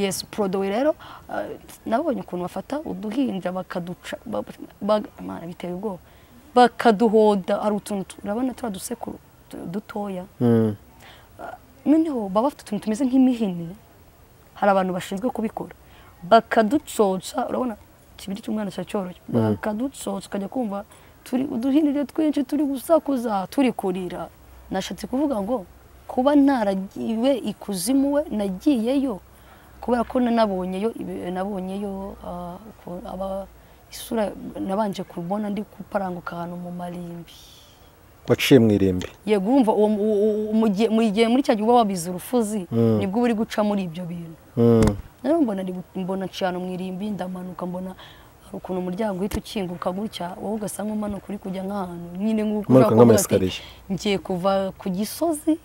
yes Prodo rero nabonye ukuntu bafata uduhinja bakaduca Imana biteye ubwoba bakaduhoda ari utuntu urabona turadusekuru dutoya noneho baba bafite utuntu tumeze nk'imihini hari abantu bashinzwe kubikora bakaducoca urabona kibiri cy'umwana cyoroshye bakaducoca kajya kumva turi uduhinire twinshi turi gusakuza turi kurira nashatse kuvuga ngo kuba ntaragiwe ikuzimu we nagiyeyo kubera ko nabonyeyo aba isura nabanje kubona ndi kuparanguka ahantu mu marimbi waciye mu irimbi yego urumva mugiye muri cya gihe uba wabize urufuzi nibwo uri guca muri ibyo bintu rero mbona cyane mu irimbi ndamanuka mbona ukuntu umuryango uhita ukinguka gutya wowe ugasa nk'umanuka uri kujya nk'ahantu nyine nk'uko ngiye kuva ku gisozi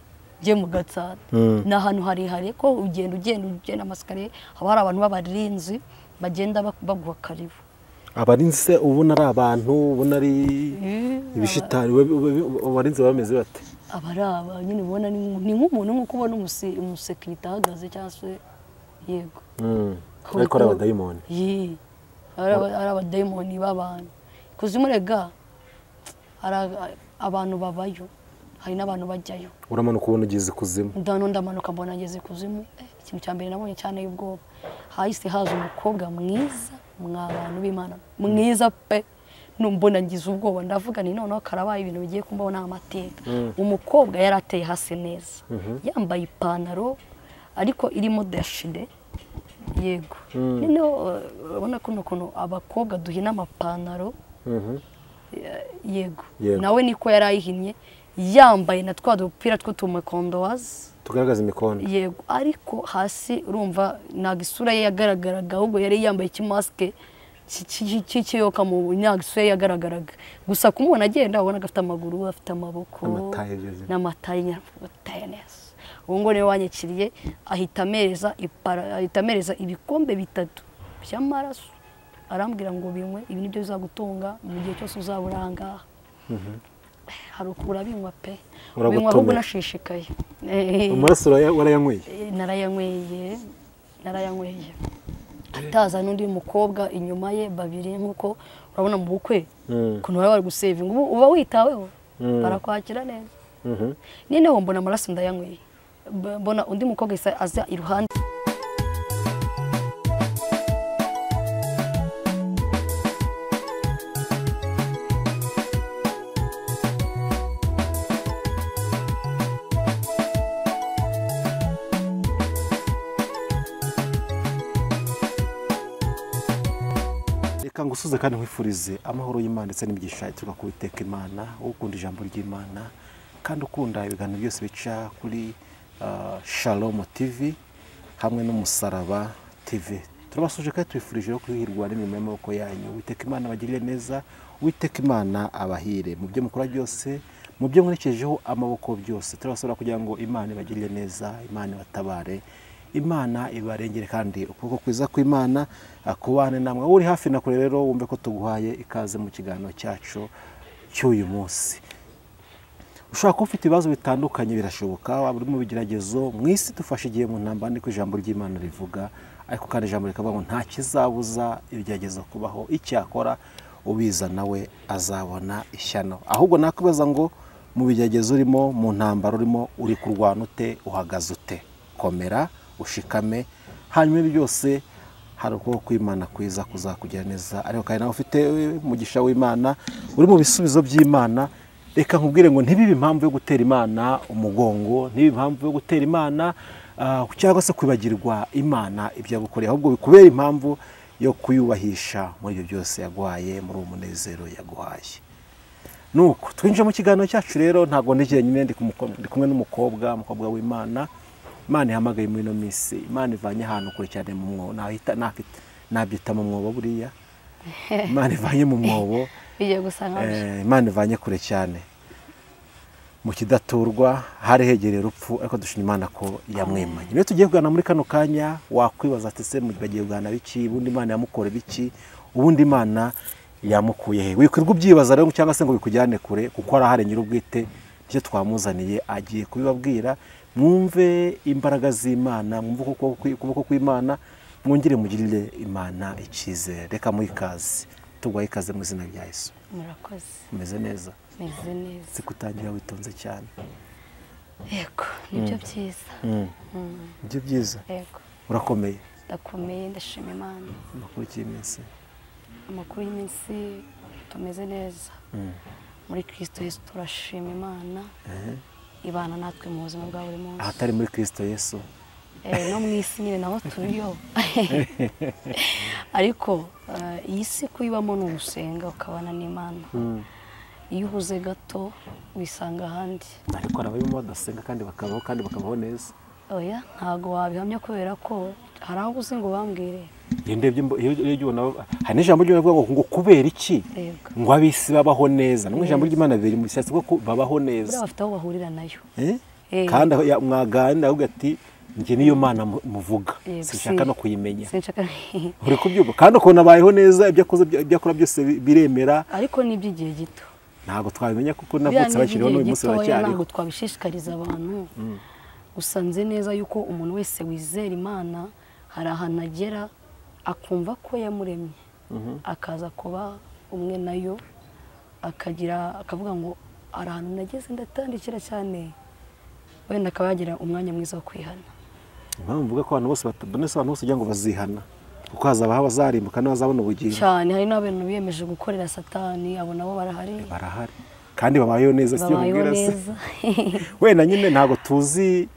ngiye mu Gatsata ni ahantu harehare ko ugenda amasikariye haba hari abantu b'abarinzi bagenda baguha karibu abarinzi se ubona ari abantu ubona ari ibishitari abarinzi bameze bate abaraba nyine ubona ni nk'umuntu nk'uko ubona umusekirite ahagaze cyangwa se yego ariko ari abadayimoni ari abadayimoni b'abantu kuzimurega abantu babayo hari n'abantu bajyayo uramanuka ubona ugeze kuzimu ndamanuka mbona ngeze kuzimu ikintu cya mbere nabonye cyane y'ubwoba hahise haza umukobwa mwiza mw'abantu b'Imana mwiza pe numbona ngize ubwoba ndavuga ni noneho karabaye ibintu bigiye kumbaho n'amateka umukobwa yari ateye hasi neza yambaye ipantaro ariko irimo dashide yego noneho urabona ko nukuntu abakobwa duhina amapantaro yego nawe niko yari ayihinnye yambaye na twa dupira tw'utumekondowazi tugaragaza imikondo yego ariko hasi urumva ntago isura ye yagaragaraga ahubwo yari yambaye ikimasike cy'ikiyoka mu nyago isura ye yagaragaraga gusa kumubona agenda ubona afite amaguru afite amaboko n'amataye neza ubu ngo niwe wanyakiriye ahita amereza ibikombe 3 by'amaraso arambwira ngo binywe ibi nibyo bizagutunga mu gihe cyose uzabura ahangaha hari ukura binywa pe binywa ahubwo nashishikaye amaraso warayanyweye narayanyweye ataza n'undi mukobwa inyuma ye babiri nkuko urabona mu bukwe kuntu bari gusevinga uba witaweho barakwakira neza nineho mbona amaraso ndayanyweye mbona undi mukobwa aza iruhande ngusuze kandi nkwifurize amahoro y'Imana ndetse n'imigisha ituruka ku Uwiteka Imana ukunda ijambo ry'Imana kandi ukunda ibiganiro byose bica kuri Shalom TV hamwe n'Umusaraba TV turabasuje kandi twifurije yo kwihirwa n'imirimo y'amaboko yanyu Uwiteka Imana bagirire neza Uwiteka Imana abahire mu byo mukora byose mu byo mwerekejeho amaboko byose turabasura kugira ngo Imana ibagirire neza Imana batabare Imana ibarengere kandi ukuboko kwiza kw'Imana akubane namwe uri hafi na kure rero wumve ko tuguhaye ikaze mu kiganiro cyacu cy'uyu munsi ushaka ufite ibibazo bitandukanye birashoboka waba uri mu bigeragezo mu isi dufashe igihe mu ntambara niko ijambo ry'Imana rivuga ariko kandi ijambo rikavuga ngo nta kizabuza ibigeragezo kubaho icyakora ubiza nawe azabona ishyano ahubwo nakwibaza ngo mu bigeragezo urimo mu ntambara urimo uri kurwana ute uhagaze ute komera ushikame hanyuma byose hari ukuboko kw'Imana kwiza kuzakugira neza ariko kandi nawe ufite umugisha w'Imana uri mu bisubizo by'Imana reka nkubwire ngo ntibibe impamvu yo gutera Imana umugongo ntibibe impamvu yo gutera Imana cyangwa se kwibagirwa Imana ibyo yagukoreye ahubwo bikubera impamvu yo kuyubahisha muri ibyo byose yaguhaye muri uwo munezero yaguhaye nuko twinjira mu kiganiro cyacu rero ntago ndigeye nyine ndi kumwe n'umukobwa w'Imana Imana ihamagaye muri no minsi Imana ivanye ahantu kure cyane mu mwobo nabyita mu mwobo buriya Imana ivanye mu mwobo Imana ivanye kure cyane mu kidaturwa hari hegereye urupfu ariko dushima Imana ko yamwemanye niyo tugiye kugana muri kano kanya wakwibaza ati se bagiye kugana biki ubundi Imana yamukore biki ubundi Imana yamukuye he wikwirwa ubyibaza rero cyangwa se ngo bikujyane kure kuko araharengera ubwite cyo twamuzaniye agiye kubibabwira mwumve imbaraga z'Imana, mwumve ukuboko kw'Imana, mwongere mugirire Imana icyizere. Reka muhe ikaze, tugwaye ikaze mu izina rya Yesu. murakoze. Umeze neza? Meze neza. Sikutangira witonze cyane. Yego, nibyo byiza. Nibyo byiza. Yego. Urakomeye? Ndakomeye, ndashima Imana. Amakuru y'iminsi? Amakuru y'iminsi tumeze neza. Muri Kristo Yesu turashima Imana. Ibana natwe mu buzima bwa buri munsi. Ahatari muri Kristo Yesu? No mu isi nyine naho turiyo. Ariko iyi si kuyibamo ni ugusenga ukabana n'Imana. Iyo uhuze gato wisanga ahandi. Ariko abayimo badasenga kandi bakabaho neza. Oya, ntago wabihamya kubera ko hari aho uzi ngo bambwire. Iyo hari n'ijambo ry'Imana ngo kubera iki ngo abisi babaho neza. N'umwe ijambo ry'Imana biri mu cyatsi ko babaho neza. Bura bafite aho bahurira nayo. Kandi mwaganira avuga ati njye niyo Mana muvuga. Sinshaka no kuyimenya. Sinshaka. Uri kubyumva kandi uko nabayeho neza ibyo akora byose biremera. Ariko n'iby'igihe gito. Ntabwo twabimenya kuko navutse bakiriho n'uyu munsi baracyariho. Ntabwo twabishishikariza abantu. Gusa nzi neza yuko umuntu wese wizera Imana hari ahantu agera akumva ko yamuremye, akaza kuba umwe nayo, akavuga ngo hari ahantu nageze ndatandikira cyane, wenda akaba yagira umwanya mwiza wo kwihana. Impamvu mvuga ko abantu bose kugira ngo bazihana kuko hazaba abazarimbuka n'abazabona ubugingo cyane. Hari n'abantu biyemeje gukorera Satani, abo nabo barahari kandi babayeho neza. Si mubwira se wenda nyine ntabwo tuzi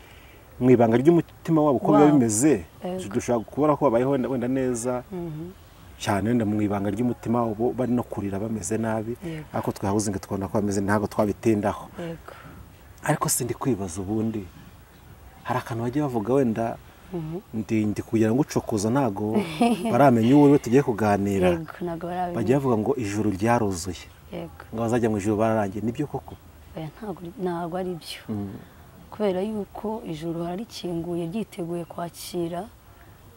mu ibanga ry'umutima wabo uko biba bimeze. Dushobora kubona ko babayeho wenda neza cyane, wenda mu ibanga ry'umutima wabo bari no kurira bameze nabi, ariko twahuze ngo twabona ko bameze, ntabwo twabitindaho. Ariko sindi kwibaza ubundi hari akantu bagiye bavuga wenda ndi kugira ngo ucokoza ntago baramenya uwo tugiye kuganira. Bagiye bavuga ngo ijuru ryaruzuye, ngo bazajya mu ijuru bararangiye. Nibyo koko? Ntabwo ari byo, kubera yuko ijuru hararikinguye ryiteguye kwakira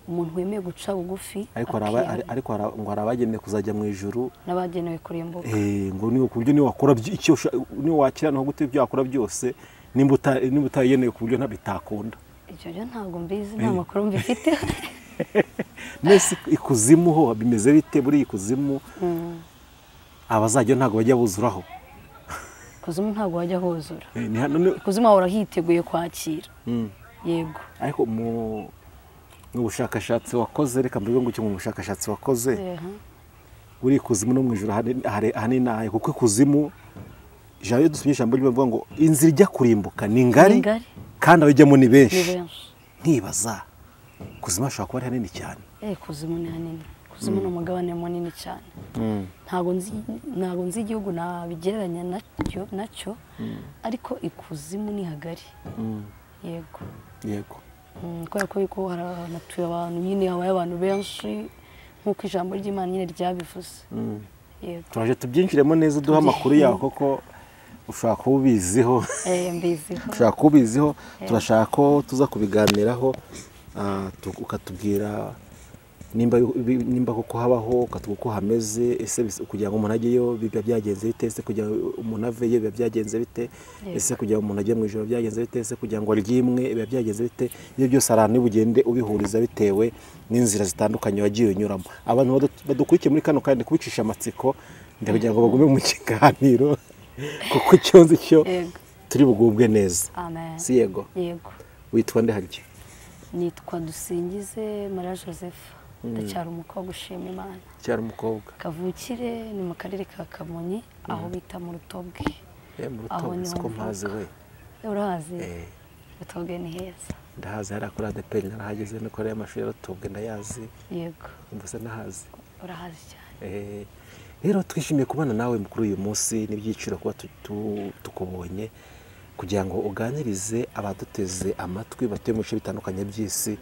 umuntu wemeye guca bugufi. Ariko ngo hari abagenewe kuzajya mu ijuru n'abagenewe kurimbuka. Ngo niyo ku buryo niyo wakora icyo niyo wakira no gute ibyo wakora byose nimba utayenewe ku buryo ntabitakunda. Icyo byo ntabwo mbizi, nta makuru mbifite. Nese ikuzimu ho bimeze bite? Buri ikuzimu abazajya ntabwo bajya buzuraho. Kuzimu ntabwo wajya huzura. Kuzimu ahora hiteguye kwakira. Yego. Ariko mu bushakashatsi wakoze, reka mbivuge ngo icyo mu bushakashatsi wakoze, uri kuzimu no mu ijuru hanini nahe, kuko ikuzimu ijambo dusomye ijambo rivuga ngo inzira ijya kurimbuka ni ngari kandi abajyamo ni benshi. Nkibaza kuzimu ashobora kuba ari hanini cyane. Kuzimu ni hanini. Kuzimu ni umugabane munini cyane. Ntabwo nzi igihugu nabigereranya nacyo, ariko ikuzimu ni hagari. Yego. Kubera ko yuko haranatuye abantu nyine, habaye abantu benshi nk'uko ijambo ry'Imana nyine ryabivuze. Turaje tubyinjiremo neza, duha amakuru yawe koko ushaka kuba ubiziho. Mbiziho. Ushaka kuba ubiziho, turashaka ko tuza kubiganiraho, ukatubwira nimba koko habaho, ukatubwira uko hameze, ese kugira ngo umuntu ajyeyo biba byagenze bite, ese kugira ngo umuntu aveyo biba byagenze bite, ese kugira ngo umuntu ajye mu ijoro byagenze bite, ese kugira ngo ryimwe biba byagenze bite. Ibyo byose arana bugende ubihuriza bitewe n'inzira zitandukanye wagiye unyuramo. Abantu badukurikiye muri kano kandi kubicisha amatsiko ndakugira ngo bagume mu kiganiro kuko cyonze cyo turi bugubwe neza. Amen. Si yego? Yego. Witwa nde haryo? Nitwa Dusingize Maria Joseph. Ndacyari umukobwa ushima Imana. Cyari umukobwa. Kavukire ni mu karere ka Kamonyi, aho bita mu Rutobwe. Mu Rutobwe siko mpazi we. Urahazi? Rutobwe ni heza. Ndahazi, hari akora ADP narahageze no kore y'amashuri ya Rutobwe ndayazi. Yego. Mbese nahazi. Urahazi cyane. Rero twishimiye kubana nawe mukuru uyu munsi, n'ibyiciro kuba tukubonye kugira ngo uganirize abaduteze amatwi batuye mu bice bitandukanye by'isi.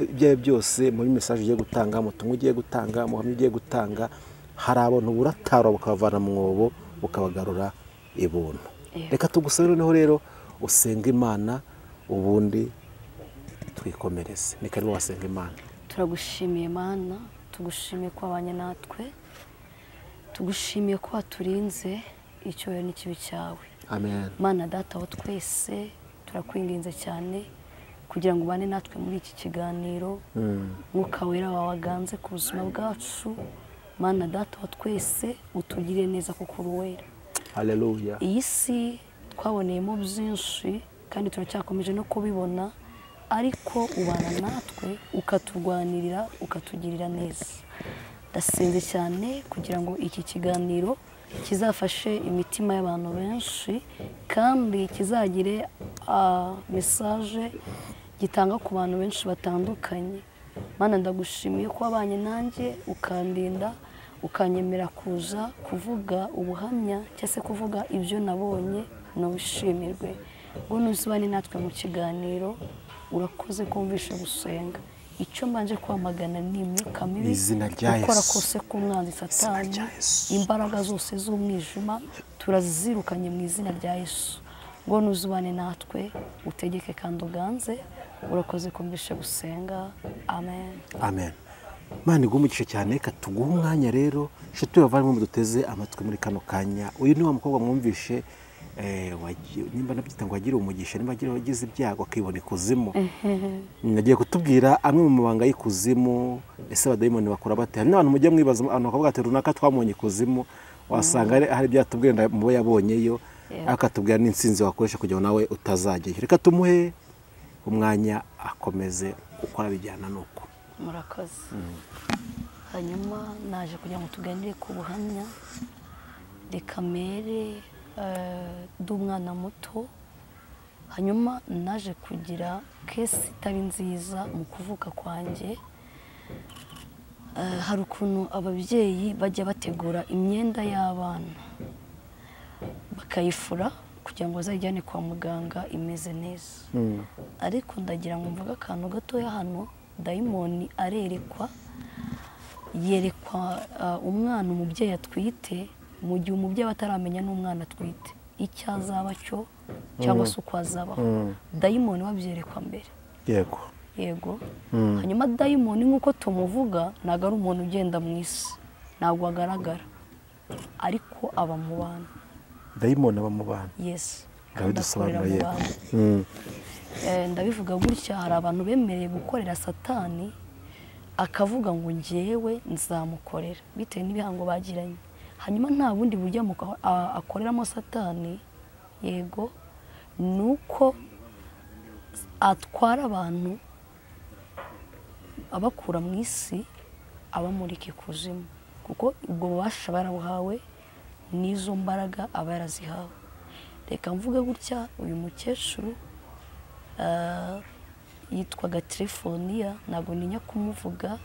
Ibyo byose muri message ugiye gutanga, mu tumwe ugiye gutanga, mu hamwe ugiye gutanga, hari abantu buratara bukavana mu mwobo bukabagarura ibuntu. Reka tugusabire rero usenga Imana ubundi twikomereze. Ni karibu wasenga Imana. Turagushimiye Imana, tugushimiye ko wabanye natwe, tugushimiye ko waturinze icyoyo n'ikibi cyawe. Amen. Mana data wa twese turakwinginze cyane kugira ngo ubane natwe muri iki kiganiro, Mwuka Wera wawe aganze ku buzima bwacu, Mana Data wa twese utugire neza kuko uri uwera. Haleluya. Iyi si twaboneyemo byinshi kandi turacyakomeje no kubibona, ariko ubana natwe ukaturwanirira ukatugirira neza. Ndasenze cyane kugira ngo iki kiganiro kizafashe imitima y'abantu benshi kandi kizagire message gitanga ku bantu benshi batandukanye. Mana ndagushimiye ko wabanye nanjye ukandinda, ukanyemera kuza kuvuga ubuhamya cyangwa se kuvuga ibyo nabonye, nubishimirwe. Ngo nuzibane natwe mu kiganiro, urakoze kumvisha gusenga. Icyo mbanje kwamagana ni imyuka mibi, gukora kose k'umwanzi Satani, imbaraga zose z'umwijima turazirukanye mu izina rya Yesu. Ngo nuzibane natwe, utegeke kandi uganze, urakoze kumvisha gusenga. Amen. Amen. Mana igumugishe cyane, katuguha umwanya rero nshuti bavandimwe muduteze amatwi muri kano kanya. Uyu ni wa mukobwa mwumvishe nimba nabyita ngo agire umugisha, nimba agira wagize ibyago akibona ikuzimu. Nagiye kutubwira amwe mu mabanga y'ikuzimu. Ese abadayimoni bakora bate? Hari n'abantu mujye mwibaza, abantu bakavuga ati runaka twamubonye ikuzimu, wasanga hari byatubwira mu bo yabonyeyo, akatubwira n'insinzi wakoresha kugira ngo nawe utazajyayo. Reka tumuhe umwanya akomeze gukora bijyana nuko. Murakoze. Hanyuma naje kugira ngo tuganire ku buhamya. Reka mere d'umwana muto. Hanyuma naje kugira kesi itari nziza mu kuvuka kwanjye. Hari ukuntu ababyeyi bajya bategura imyenda y'abana bakayifura kugira ngo bazajyane kwa muganga imeze neza. Ariko ndagira ngo mvuga akantu gatoya hano. Dayimoni arerekwa, yerekwa umwana umubyeyi atwite mu gihe umubyeyi bataramenya n'umwana atwite icyo azaba cyo cyangwa se uko azabaho. Dayimoni wabyerekwa mbere. Yego. Hanyuma dayimoni nk'uko tumuvuga ntabwo ari umuntu ugenda mu isi, ntabwo agaragara, ariko aba mu bantu. Dayimoni aba mu bantu? Yes. Kandi akorera mu bantu. Ndabivuga gutya, hari abantu bemereye gukorera Satani akavuga ngo njyewe nzamukorera bitewe n'ibihango bagiranye. Hanyuma nta bundi buryo akoreramo Satani, yego, nuko atwara abantu abakura mu isi abamurika ikuzimu, kuko ubwo bubasha barabuhawe n'izo mbaraga aba yarazihawe. Reka mvuge gutya, uyu mukecuru yitwaga Trifoniya, ntabwo ninya kumuvuga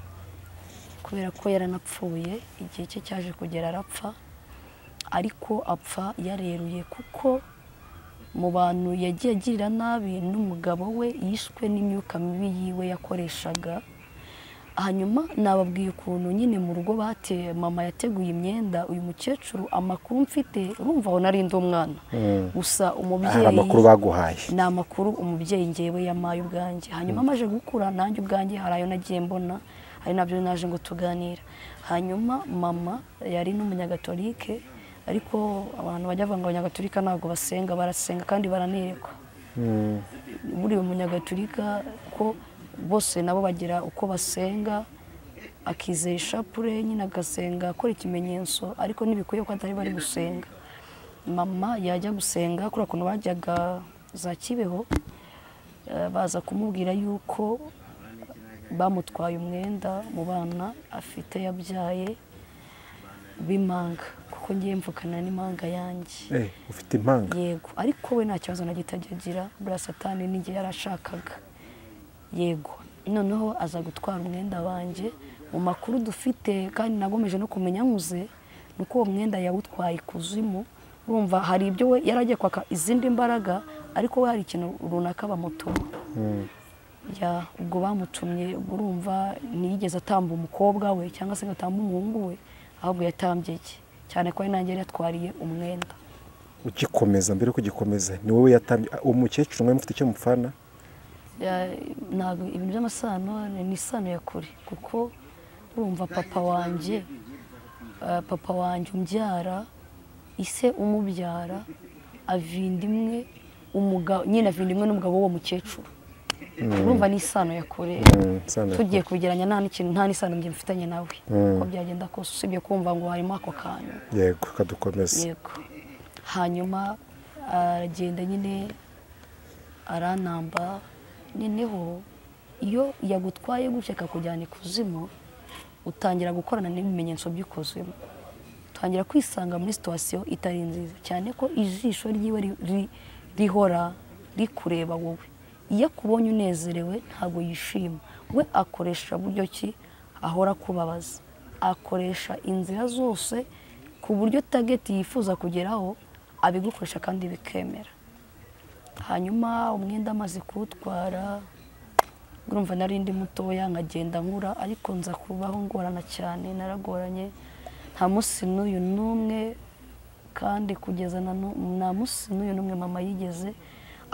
kubera ko yaranapfuye, igihe cye cyaje kugera arapfa, ariko apfa yareruye kuko mu bantu yagiye agirira nabi n'umugabo we yishwe n'imyuka mibi yiwe yakoreshaga. Hanyuma nababwiye ukuntu nyine mu rugo mama yateguye imyenda. Uyu mukecuru amakuru mfite, urumva aho nari ndi umwana gusa umubyeyi, amakuru baguhaye ni amakuru umubyeyi ngewe yamaye ubwanjye. Hanyuma amaje gukura nanjye ubwanjye hari ayo nagiye mbona, hari nabyo naje ngo tuganira. Hanyuma mama yari n'umunyagatolike, ariko abantu bajya bavuga ngo abanyagatolika ntabwo basenga, barasenga kandi baranerekwa. Buriya umunyagatolika ko bose nabo bagira uko basenga, akizera ishapure nyine agasenga akora ikimenyetso, ariko ntibikwiye ko atari bari gusenga. Mama yajya gusenga kuri ukuntu bajyaga za Kibeho, baza kumubwira yuko bamutwaye umwenda mu bana afite yabyaye b'imanga, kuko ngiye mvukana n'imanga yanjye. Ufite impanga? Yego, ariko we nta kibazo na gitajya agira, buriya Satani n'igihe yarashakaga. Yego, noneho aza gutwara umwenda wanjye. Mu makuru dufite kandi nagomeje no kumenya nkuze, nuko uwo mwenda yawutwaye ikuzimu. Urumva hari ibyo we yaragiye kwaka izindi mbaraga, ariko we hari ikintu runaka bamutuma. Ubwo bamutumye, urumva ntiyigeze atamba umukobwa we cyangwa se atamba umuhungu we, ahubwo yatambye iki cyane ko nanjye yatwariye umwenda. Ugikomeza, mbere ko ugikomeza ni wowe yatambye. Uwo mukecuru mwe mufite icyo mupfana? Ntabwo ibintu by'amasano, ni isano ya kure, kuko urumva papa wanjye umbyara, ise umubyara, avinda imwe umugabo nyine avindimwe n'umugabo w'uwo mukecuru urumva ni isano yakoreye tugiye kugeranya nta n'isano njye mfitanye nawe ko byagenda kose usibye kumva ngo harimo ako kantu yego kadukomeza yego hanyuma aragenda nyine aranamba noneho iyo yagutwaye gutya akakujyana ikuzimu utangira gukorana n'ibimenyetso by'ikuzimu utangira kwisanga muri situwasiyo itari nziza cyane ko ijisho ryiwe rihora rikureba wowe iyo akubonye unezerewe ntabwo yishima we akoresha buryo ki ahora kubabaza akoresha inzira zose ku buryo tageti yifuza kugeraho abigukoresha kandi bikemera hanyuma umwenda amaze kuwutwara urumva nari ndi mutoya nkagenda nkura ariko nza kubaho ngorana cyane naragoranye nta munsi n'uyu n'umwe kandi kugeza nta munsi n'uyu n'umwe mama yigeze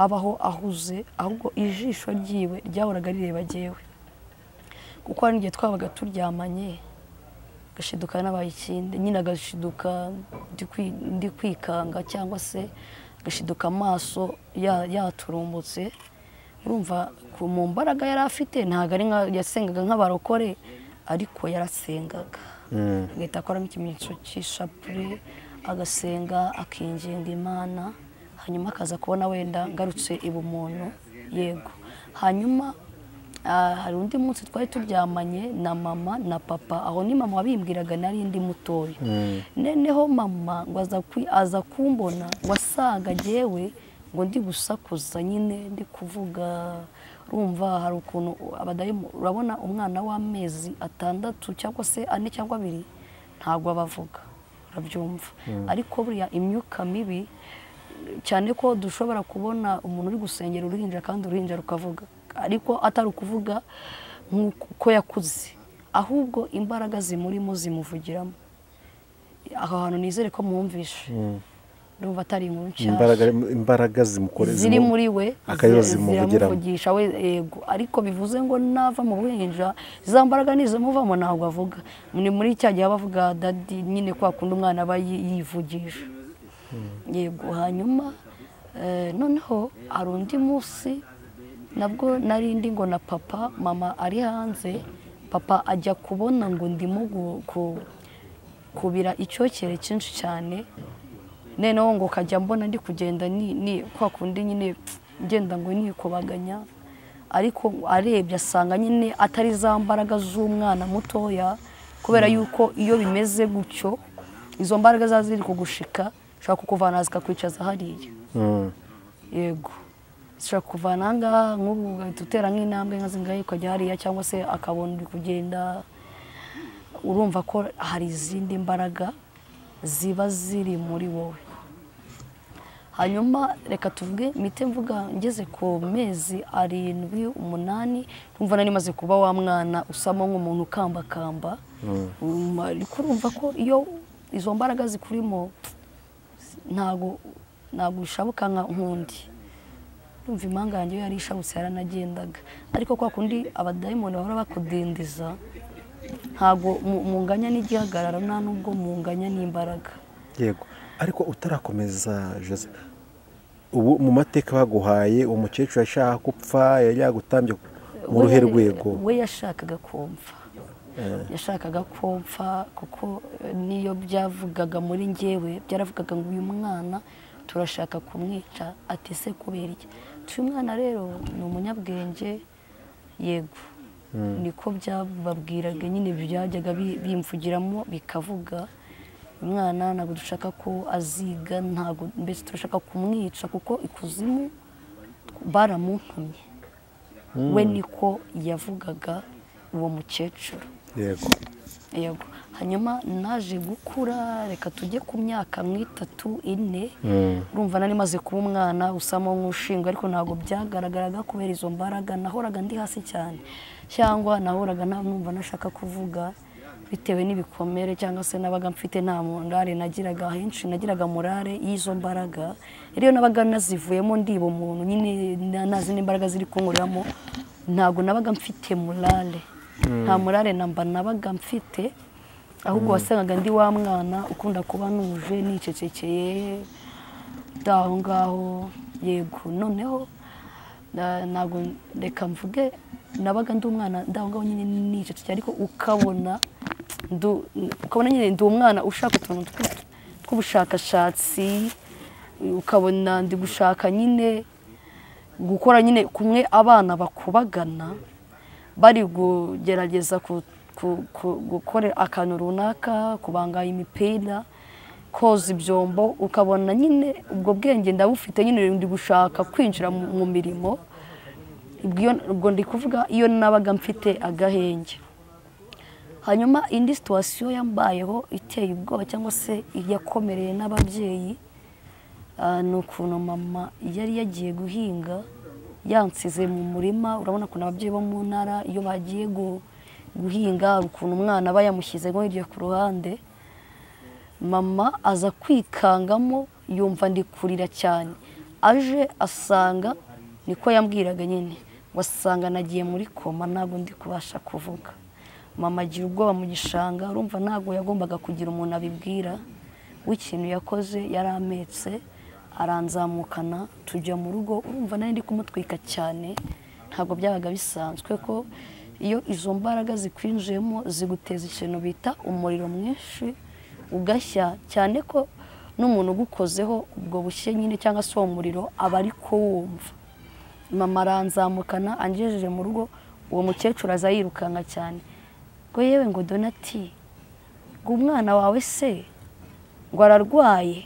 abaho ahuze ahubwo ijisho ryiwe ryahoraga rireba jyewe kuko hari n'igihe twabaga turyamanye gashiduka n'abaye ikindi nyine agashiduka ndi kwikanga cyangwa se gashiduka amaso yaturumbutse urumva mu mbaraga yari afite ntabwo ari yasengaga nk'abarokore ariko yarasengaga agahita akoramo ikimenyetso cy'ishapure agasenga akinginga Imana hanyuma akaza kubona wenda ngarutse ibumuntu yego hanyuma hari undi munsi twari turyamanye na mama na papa aho ni mama wabimbwiraga nari ndi mutoya noneho mama ngo aza kumbona wasaga jyewe ngo ndi gusakuza nyine ndi kuvuga urumva hari ukuntu abadayimu urabona umwana w'amezi 6 cyangwa se 4 cyangwa 2 ntabwo abavuga urabyumva ariko buriya imyuka mibi cyane ko dushobora kubona umuntu uri gusengera uruhinja kandi uruhinja rukavuga ariko atari ukuvuga nk'uko yakuze ahubwo imbaraga zimurimo zimuvugiramo aho hantu nizere ko mwumvishe ndumva atari inkuru cyane imbaraga zimukoreza ziri muri we zimuvugisha we yego ariko bivuze ngo nava mu buhinja za mbaraga nizo muvamo ntabwo avuga ni muri cya gihe bavuga dadi nyine kwa kundi umwana aba yivugisha yego hanyuma noneho hari undi munsi nabwo nari ndi ngo na papa mama ari hanze papa ajya kubona ngo ndimo kubira icyokere cyinshi cyane noneho ngo kajya mbona ndi kugenda ni kwa kundi nyine ngenda ngo nikubaganya ariko arebye asanga nyine atari za mbaraga z'umwana mutoya kubera yuko iyo bimeze gutyo izo mbaraga zaziri kugushika shaka kukuvana zikakwicaza hariya yego shaka kuvana ngaha nk'ubu tutera nk'intambwe nka zingahe ukajya hariya cyangwa se akabona uri kugenda urumva ko hari izindi mbaraga ziba ziri muri wowe hanyuma reka tuvuge mite mvuga ngeze ku mezi 7 8 numva nari maze kuba wa mwana usamo nk'umuntu kambakamba ariko urumva ko iyo izo mbaraga zikurimo ntago ishabuka nka nkundi urumva impanga yanjye yari ishabutse yaranagendaga ariko kwa kundi abadayimoni bahora bakudindiza ntago munganya n'igihagarara nta nubwo munganya n'imbaraga yego ariko utarakomeza Jose ubu mu mateka baguhaye umukecuru yashaka gupfa yari yagutambye mu ruhe rwego we yashakaga kumva kuko niyo byavugaga muri njyewe byaravugaga ngo uyu mwana turashaka kumwica ati se kubera iki uyu mwana rero ni umunyabwenge yego niko byababwiraga nyine byajyaga bimvugiramo bikavuga umwana ntabwo dushaka ko aziga ntabwo mbese turashaka kumwica kuko ikuzimu baramuntumye we niko yavugaga uwo mukecuru yego hanyuma naje gukura reka tujye ku myaka 3 4 urumva nari maze kuba umwana usamo nk'ushingwa ariko ntabwo byagaragaraga kubera izo mbaraga nahoraga ndi hasi cyane cyangwa nahoraga numva nashaka kuvuga bitewe n'ibikomere cyangwa se nabaga mfite nta morale nagiraga henshi nagiraga morale y'izo mbaraga rero nabaga nazivuyemo ndibo umuntu nyine nazi n'imbaraga ziri kunkuriramo ntabwo nabaga mfite morale nta morale namba nabaga mfite ahubwo wasangaga ndi wa mwana ukunda kuba nuje nicecekeye daho ngaho yego noneho ntabwo reka mvuge nabaga ndi umwana ndaho ngaho nyine n'icyo cyari ariko ukabona nyine ndi umwana ushaka utuntu tw'ubushakashatsi ukabona ndi gushaka nyine gukora nyine kumwe abana bakubagana bari kugerageza gukora akantu runaka kubanga imipira koza ibyombo ukabona nyine ubwo bwenge ndabufite nyine ndi gushaka kwinjira mu mirimo ubwo ndi kuvuga iyo nabaga mfite agahenge hanyuma indi situwasiyo yambayeho iteye ubwoba cyangwa se yakomereye n'ababyeyi ni ukuntu mama yari yagiye guhinga yansize mu murima urabona ukuntu ababyeyi bo mu ntara iyo bagiye guhinga ukuntu umwana aba yamushyize nko hirya ku ruhande mama aza kwikangamo yumva ndi kurira cyane aje asanga niko yambwiraga nyine wasanga nagiye muri koma ntabwo ndi kubasha kuvuga mama agira ubwoba mu gishanga urumva ntabwo yagombaga kugira umuntu abibwira w'ikintu yakoze yari ametse aranzamukana tujya mu rugo urumva nari ndi kumutwika cyane ntabwo byabaga bisanzwe ko iyo izo mbaraga zikwinjiyemo ziguteza ikintu bita umuriro mwinshi ugashya cyane ko n'umuntu ugukozeho ubwo bushye nyine cyangwa se uwo muriro aba ari ko wumva mama aranzamukana angejeje mu rugo uwo mukecuru aza yirukanka cyane ngo yewe ngo Donati ngo umwana wawe se ngo ararwaye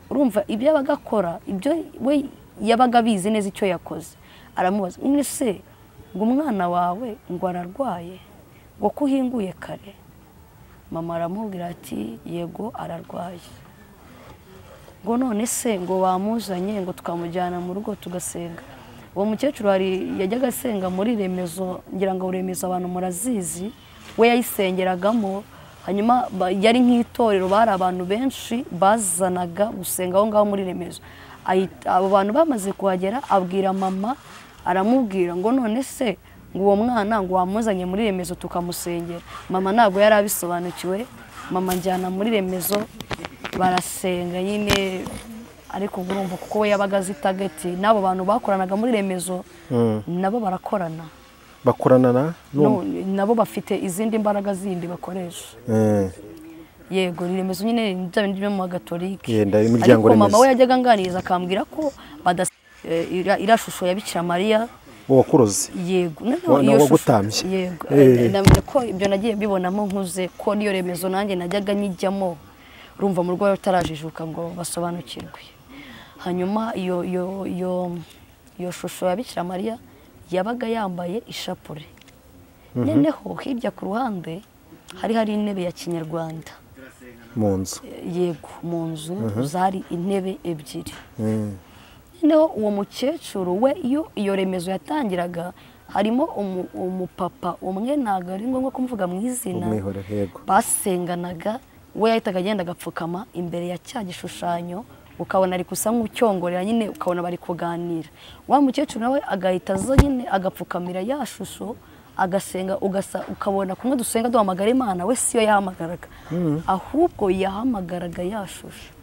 urumva ibyo yabaga akora ibyo we yabaga bizi neza icyo yakoze aramubaza none se ngo umwana wawe ngo ararwaye ngo ko uhinguye kare mama aramubwira ati yego ararwaye ngo none se ngo bamuzanye ngo tukamujyana mu rugo tugasenga uwo mukecuru yajyaga asenga muri Remezo ngira ngo Remezo abantu murazizi we yayisengeragamo hanyuma yari nk'itorero bari abantu benshi bazanaga gusenga aho ngaho muri Remezo abo bantu bamaze kuhagera abwira mama aramubwira ngo none se ngo uwo mwana ngo wamuzanye muri Remezo tukamusengera mama ntabwo yari abisobanukiwe mama njyana muri Remezo barasenga nyine ariko urumva kuko we yabaga azi tageti n'abo bantu bakoranaga muri Remezo nabo barakorana nabo bafite izindi mbaraga zindi bakoresha yego Remezo nyine bya bindi byo mu Gatolika ariko mama we yajyaga anganiriza akambwira ko iriya shusho ya Bikira Mariya wakuroze yego iyo shusho yego ndamenya ko ibyo nagiye mbibonamo nkuze ko niyo Remezo nanjye najyaga nyijyamo urumva mu rwego rutarajijuka ngo basobanukirwe hanyuma iyo shusho ya Bikira Mariya yabaga yambaye ishapure noneho hirya ku ruhande hari intebe ya kinyarwanda mu nzu yego mu nzu zari intebe ebyiri noneho uwo mukecuru we iyo Remezo yatangiraga harimo umupapa umwe ntabwo ari ngombwa kumuvuga mu izina basenganaga we yahitaga agenda agapfukama imbere ya cya gishushanyo ukabona ari gusa nk'ucyongorera nyine ukabona bari kuganira wa mukecuru nawe agahita aza nyine agapfukamira ya shusho agasenga ukabona kumwe dusenga duhamagara Imana we siyo yahamagaraga ahubwo yahamagaraga ya shusho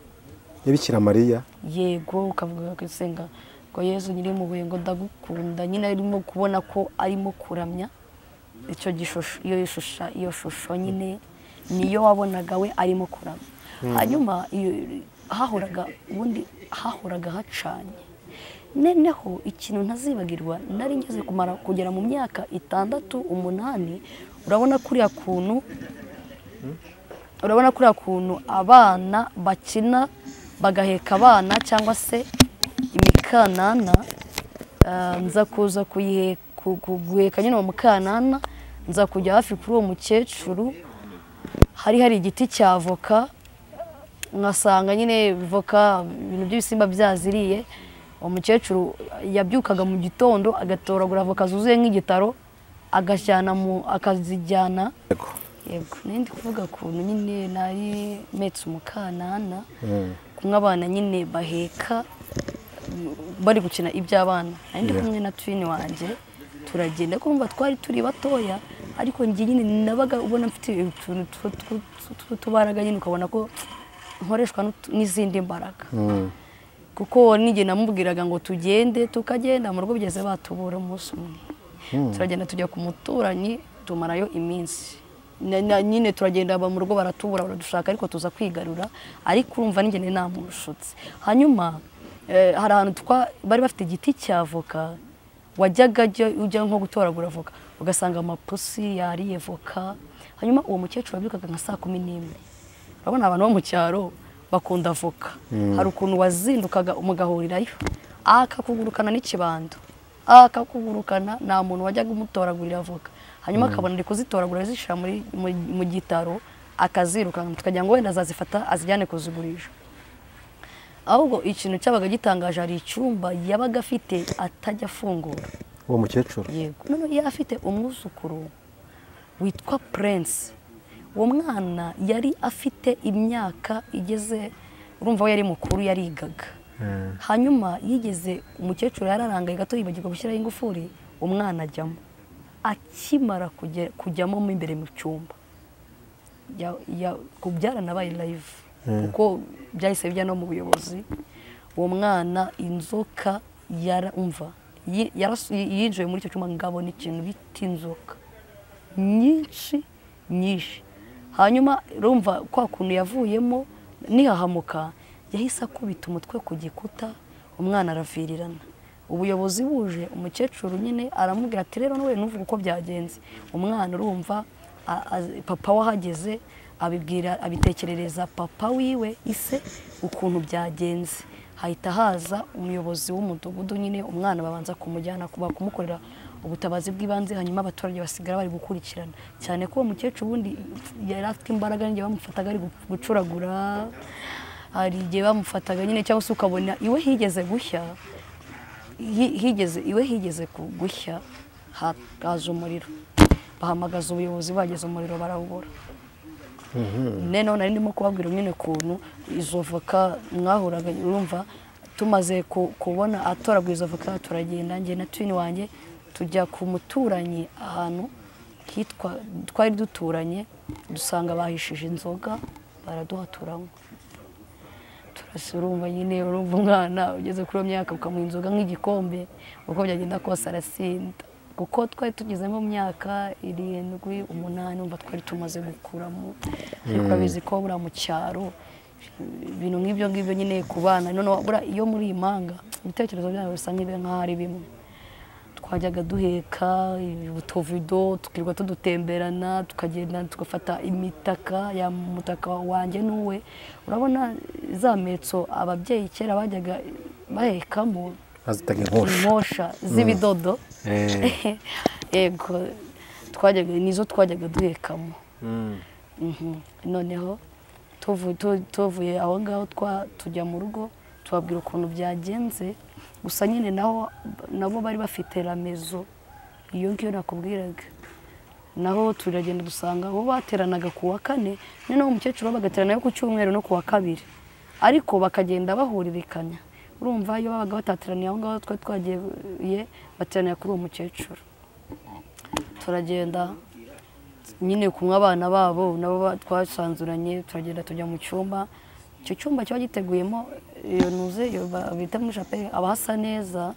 ya Bikira Mariya yego ukavuga gusenga ngo Yezu nyiri mu buye ngo ndagukunda nyine arimo kubona ko arimo kuramya icyo gishusho iyo shusho nyine niyo wabonaga we arimo kuramya hanyuma hahoraga hacanye noneho ikintu ntazibagirwa nari ngeze kugera mu myaka 6, 8 urabona kuriya kuntu abana bakina bagaheka abana cyangwa se imikanana nza kuza guheka nyine uwo mukanana nza kujya hafi kuri uwo mukecuru hari igiti cya avoka nkasanga nyine voka ibintu by'ibisimba byaziriye umukecuru yabyukaga mu gitondo agatoragura avoka zuzuye nk'igitaro akazijyana yego nindi kuvuga kuntu nyine nari metse umukanana kumwe abana nyine baheka bari gukina iby'abana nandi kumwe na twini wanjye turagenda kumva twari turi batoya ariko njye nyine nabaga ubona mfite utuntu tubaraga nyine ukabona ko nkoreshwa n'izindi mbaraga kuko n'igihe namubwiraga ngo tugende tukagenda mu rugo bigeze batubura umunsi umwe turagenda tujya ku muturanyi tumarayo iminsi nyine turagenda mu rugo baratubura baradushaka ariko tuza kwigarura ariko urumva n'ingene namushutse hanyuma hari ahantu bari bafite igiti cy'avoka wajyaga ujya nko gutoragura avoka ugasanga amapusi yariye voka hanyuma uwo mukecuru wabyukaga nka 11:00 urabona abantu bo mu cyaro bakunda avoka hari ukuntu wazindukaga umugahurirayo akakugurukana n'ikibando akakugurukana nta muntu wajyaga umutoragurira avoka hanyuma akabona ari kuzitoragura zishira mu gitaro akazirukana tukagira ngo wenda azazifata azijyane kuzigurisha ahubwo ikintu cyabaga gitangaje ari icyumba yabaga afite atajya afungura uwo mukecuru yego none afite umwuzukuru witwa Prince uwo mwana yari afite imyaka igeze urumva we yari mukuru yarigaga hanyuma yigeze umukecuru yararangaye gato yibagirwa gushyiraho ingufuri umwana ajyamo akimara kujyamo mo imbere mu cyumba kubyara nabaye live kuko byahise bijya no mu buyobozi uwo mwana inzoka yarumva yinjiye muri icyo cyumba ngabona ikintu bita inzoka nyinshi hanyuma rumva kwa kuntu yavuyemo nihahamuka yahise akubita umutwe ku gikuta umwana aravirirana ubuyobozi buje umukecuru nyine aramubwira ati rero nawe nuvuga uko byagenze umwana urumva papa wahageze abitekerereza papa wiwe ise ukuntu byagenze hahita haza umuyobozi w'umudugudu nyine umwana babanza kumujyana kumukorera ubutabazi bw'ibanze hanyuma abaturage basigara bari gukurikirana cyane ko uwo mukecuru ubundi yari afite imbaraga n'igihe bamufataga ari gucuragura hari igihe bamufataga nyine cyangwa se ukabona iwe higeze gushya higeze gushya hakaza umuriro bahamagaza ubuyobozi bageze umuriro barawubura none nari ndimo kubabwira nyine ukuntu izo voka mwahuraga urumva tumaze kubona atoragura izo voka turagenda njye na twini wanjye tujya ku muturanyi ahantu hitwa twari duturanye dusanga bahishije inzoga baraduhaturamo turasura nyine urumva umwana ugeze kuri iyo myaka ukamuha inzoga nk'igikombe uko byagenda kose arasinda kuko twari tugeze mu myaka 7, 8 umva twari tumaze gukuramo ariko abizi ko bura mu cyaro ibintu nk'ibyo nyine ku bana none bura iyo muri imanga ibitekerezo byabo bisa nk'aho ari bimwe twajyaga duheka utuvido tukirwa tudutemberana tukagenda tugafata imitaka ya mutaka wanjye n'uwe urabona za metso ababyeyi kera bajyaga bahekamo azitaga inkosha z'ibidodo yego nizo twajyaga duhekamo noneho tuvuye aho ngaho tujya mu rugo tubabwira ukuntu byagenze gusa nyine nabo bari bafite ramezo iyo ngiyo nakubwiraga naho turagenda dusanga bo bateranaga ku wa 4 noneho umukecuru bagateranayo ku cyumweru no ku wa 2 ariko bakagenda bahuririkanya urumva iyo babaga batateraniye aho ngaho twagiye bateranira kuri uwo mukecuru turagenda nyine kumwe abana babo nabo twasanzuranye turagenda tujya mu cyumba icyo cyumba cyo giteguyemo iyo nuze bita muri chapelle abahasa neza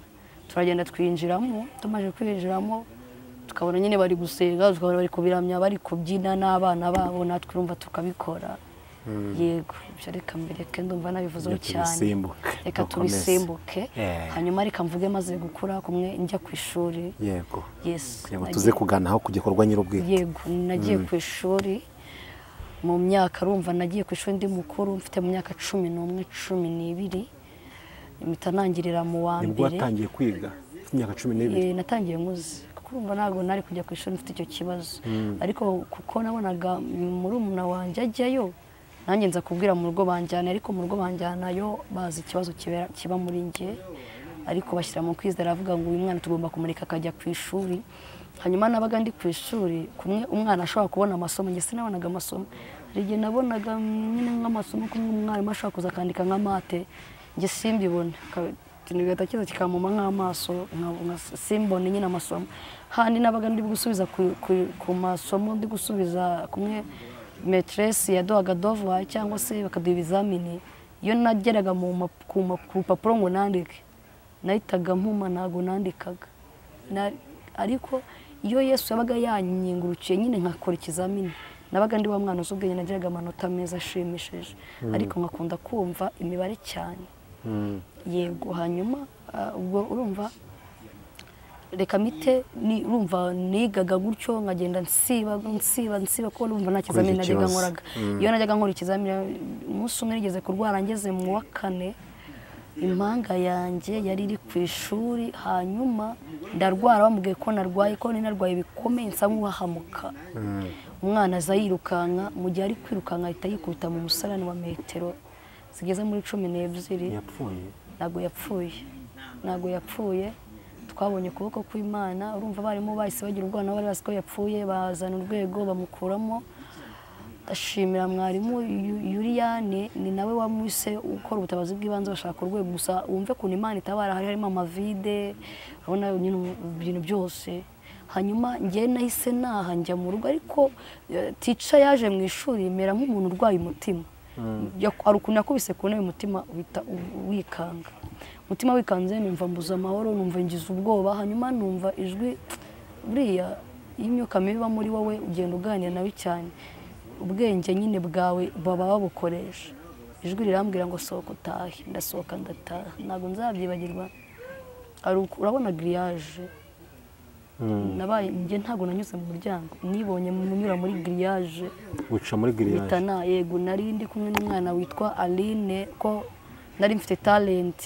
turagenda twinjiramo tumaje kwinjiramo tukabona nyine bari gusenga tukabona bari kubiramya bari kubyina n'abana babo natwe urumva tukabikora yego ibyo reka mbireke ndumva nabivuzeho cyane reka tubisimbuke hanyuma reka mvuge maze gukura kumwe njya ku ishuri yego yes tuze kuganaho ku gikorwa nyir'ubwite yego nagiye ku ishuri mu myaka urumva nagiye ku ishuri ndi mukuru mfite mu myaka 11 12 impita nangirira mu wa mbere nibwo watangiye kwiga imyaka 12 natangiye muzi urumva ntabwo nari kujya ku ishuri mfite icyo kibazo ariko kuko nabonaga muri umuna wanjye ajyayo nanjye nza kubwira mu rugo banjyana ariko mu rugo banjyanayo bazi ikibazo kiba muri njye ariko bashyira mu kwizera avuga ngo uyu mwana tugomba kumurika akajya ku ishuri hanyuma nabaga ndi ku ishuri kumwe umwana ashobora kubona amasomo njye sinabonaga amasomo hari igihe nabonaga nyine nk'amasomo kumwe umwarimu ashobora kuza akandika nka mate njye simbibone ikintu gatakiza kikamuma nk'amaso simbone nyine amasomo handi nabaga ndi gusubiza ku masomo ndi gusubiza kumwe maîtresse yaduhaga devoir cyangwa se bakaduha ibizamini iyo nageraga ku rupapuro ngo nandike nahitaga mpuma ntabwo nandikaga ariko iyo Yesu yabaga yanyingurukiye nyine nkakora ikizamini nabaga ndi wa mwana uzi ubwenge nagiraga amanota meza ashimishije ariko nkakunda kumva imibare cyane yego hanyuma ubwo urumva reka mite urumva nigaga gutyo nkagenda nsiba ko urumva nta kizamini najyaga nkoraga iyo najyaga nkora ikizamini umunsi umwe nigeze kurwara ngeze mu wa 4 impanga yanjye yari iri ku ishuri hanyuma ndarwara bamubwiye ko narwaye ko ninarwaye bikomeye nsa nk'uhahamuka umwana aza yirukanka mu gihe ari kwirukanka ahita yikubita mu musarani wa metero zigeze muri 12 ntabwo yapfuye twabonye ukuboko kw'Imana urumva barimo bahise bagira ubwana bari bazi ko yapfuye bazana urwego bamukuramo ashimira mwarimu Yuriyane ni nawe wamwise ukora ubutabazi bw'ibanze bashaka urwego gusa wumve ko Imana itabara harimo amavide urabona ibintu byose hanyuma ngiye nahise njya mu rugo ariko teacher yaje mu ishuri mera nk'umuntu urwaye umutima ari ukuntu yakubise ku ntebe umutima uhita wikanga umutima wikanze numva mbuza amahoro numva ngize ubwoba hanyuma numva ijwi buriya y'imyuka mibi iba muri wowe ugenda uganira nawe cyane ubwenge nyine bwawe baba babukoresha ijwi rirambwira ngo sohoka utahe ndasohoka ndataha ntabwo nzabyibagirwa urabona grillage nabaye njye ntabwo nanyuze mu muryango nibonye munyura muri grillage uca muri grillage bitana yego nari ndi kumwe n'umwana witwa Aline ko nari mfite talent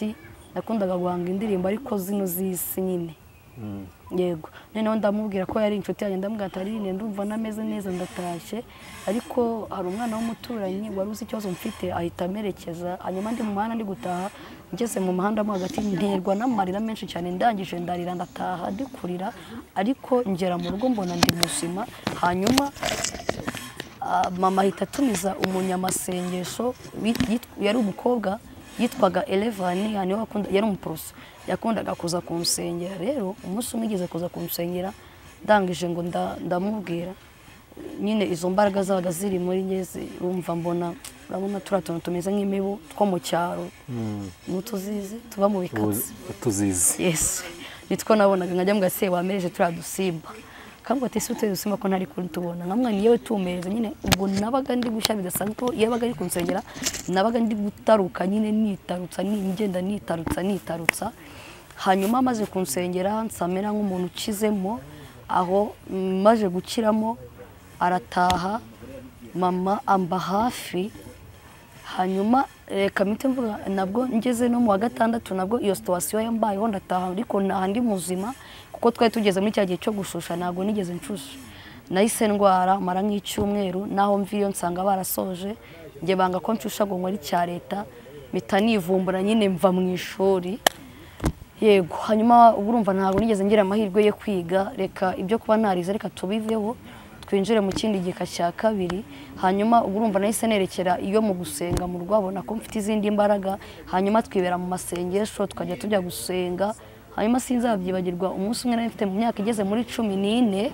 nakundaga guhanga indirimbo ariko zino z'isi nyine yego noneho ndamubwira ko yari inshuti yanjye ndamubwira ati Aline ndumva nameze neza ndatashye ariko hari umwana w'umuturanyi wari uzi ikibazo mfite ahita amerekeza hanyuma ndi mu muhanda ndi gutaha ngeze mu muhanda mo hagati nterwa n'amarira menshi cyane ndangije ndarira ndataha ndikurira ariko ngera mu rugo mbona ndi muzima hanyuma mama ahita atumiza umunyamasengesho yari umukobwa yitwaga Elevani yari umuproso yakundaga kuza kumusengera rero umunsi umwe igeze kuza kumusengera ndangije ngo ndamubwira nyine izo mbaraga zabaga ziri muri ngeze urumva mbona urabona turatuntu tumeze nk'imibu two mu cyaro n'utuzizi tuba mu bikatsi tuzizi yes nitwo nabonaga nkajya mbwa se wamereje turadusimba kambwa ati se utedusimba ko ntari kuri tubona nkamwa niyewe tumeze nyine ubwo nabaga ndi gushya bidasanzwe yabaga ari kunsengera nabaga ndi gutaruka nyine nitarutsa ngenda nitarutsa hanyuma amaze kunsengera nsamera nk'umuntu ukizemo aho maje gukiramo arataha mama amba hafi hanyuma reka mite mvuga nabwo ngeze no mu wa 6 nabwo iyo situation yambayeho ndataha ariko ndi muzima kuko twari tugeze muri cya gihe cyo gushusha ntabwo nigeze nshusha nahise ndwara mara nk'icyumweru naho mviyo nsanga barasoje nge banga ko nshusha ngo nkore cya leta mpita nivumbura nyine mva mu ishuri yego hanyuma urumva ntabwo nigeze ngira amahirwe yo kwiga reka ibyo kuba narize reka tubiveho twinjire mu kindi gika cya kabiri hanyuma urumva nahise nerekera iyo mu gusenga mu rwabona ko mfite izindi mbaraga hanyuma twibera mu masengesho tukajya tujya gusenga hanyuma sinzabyibagirwa umunsi umwe nari mfite mu myaka igeze muri 14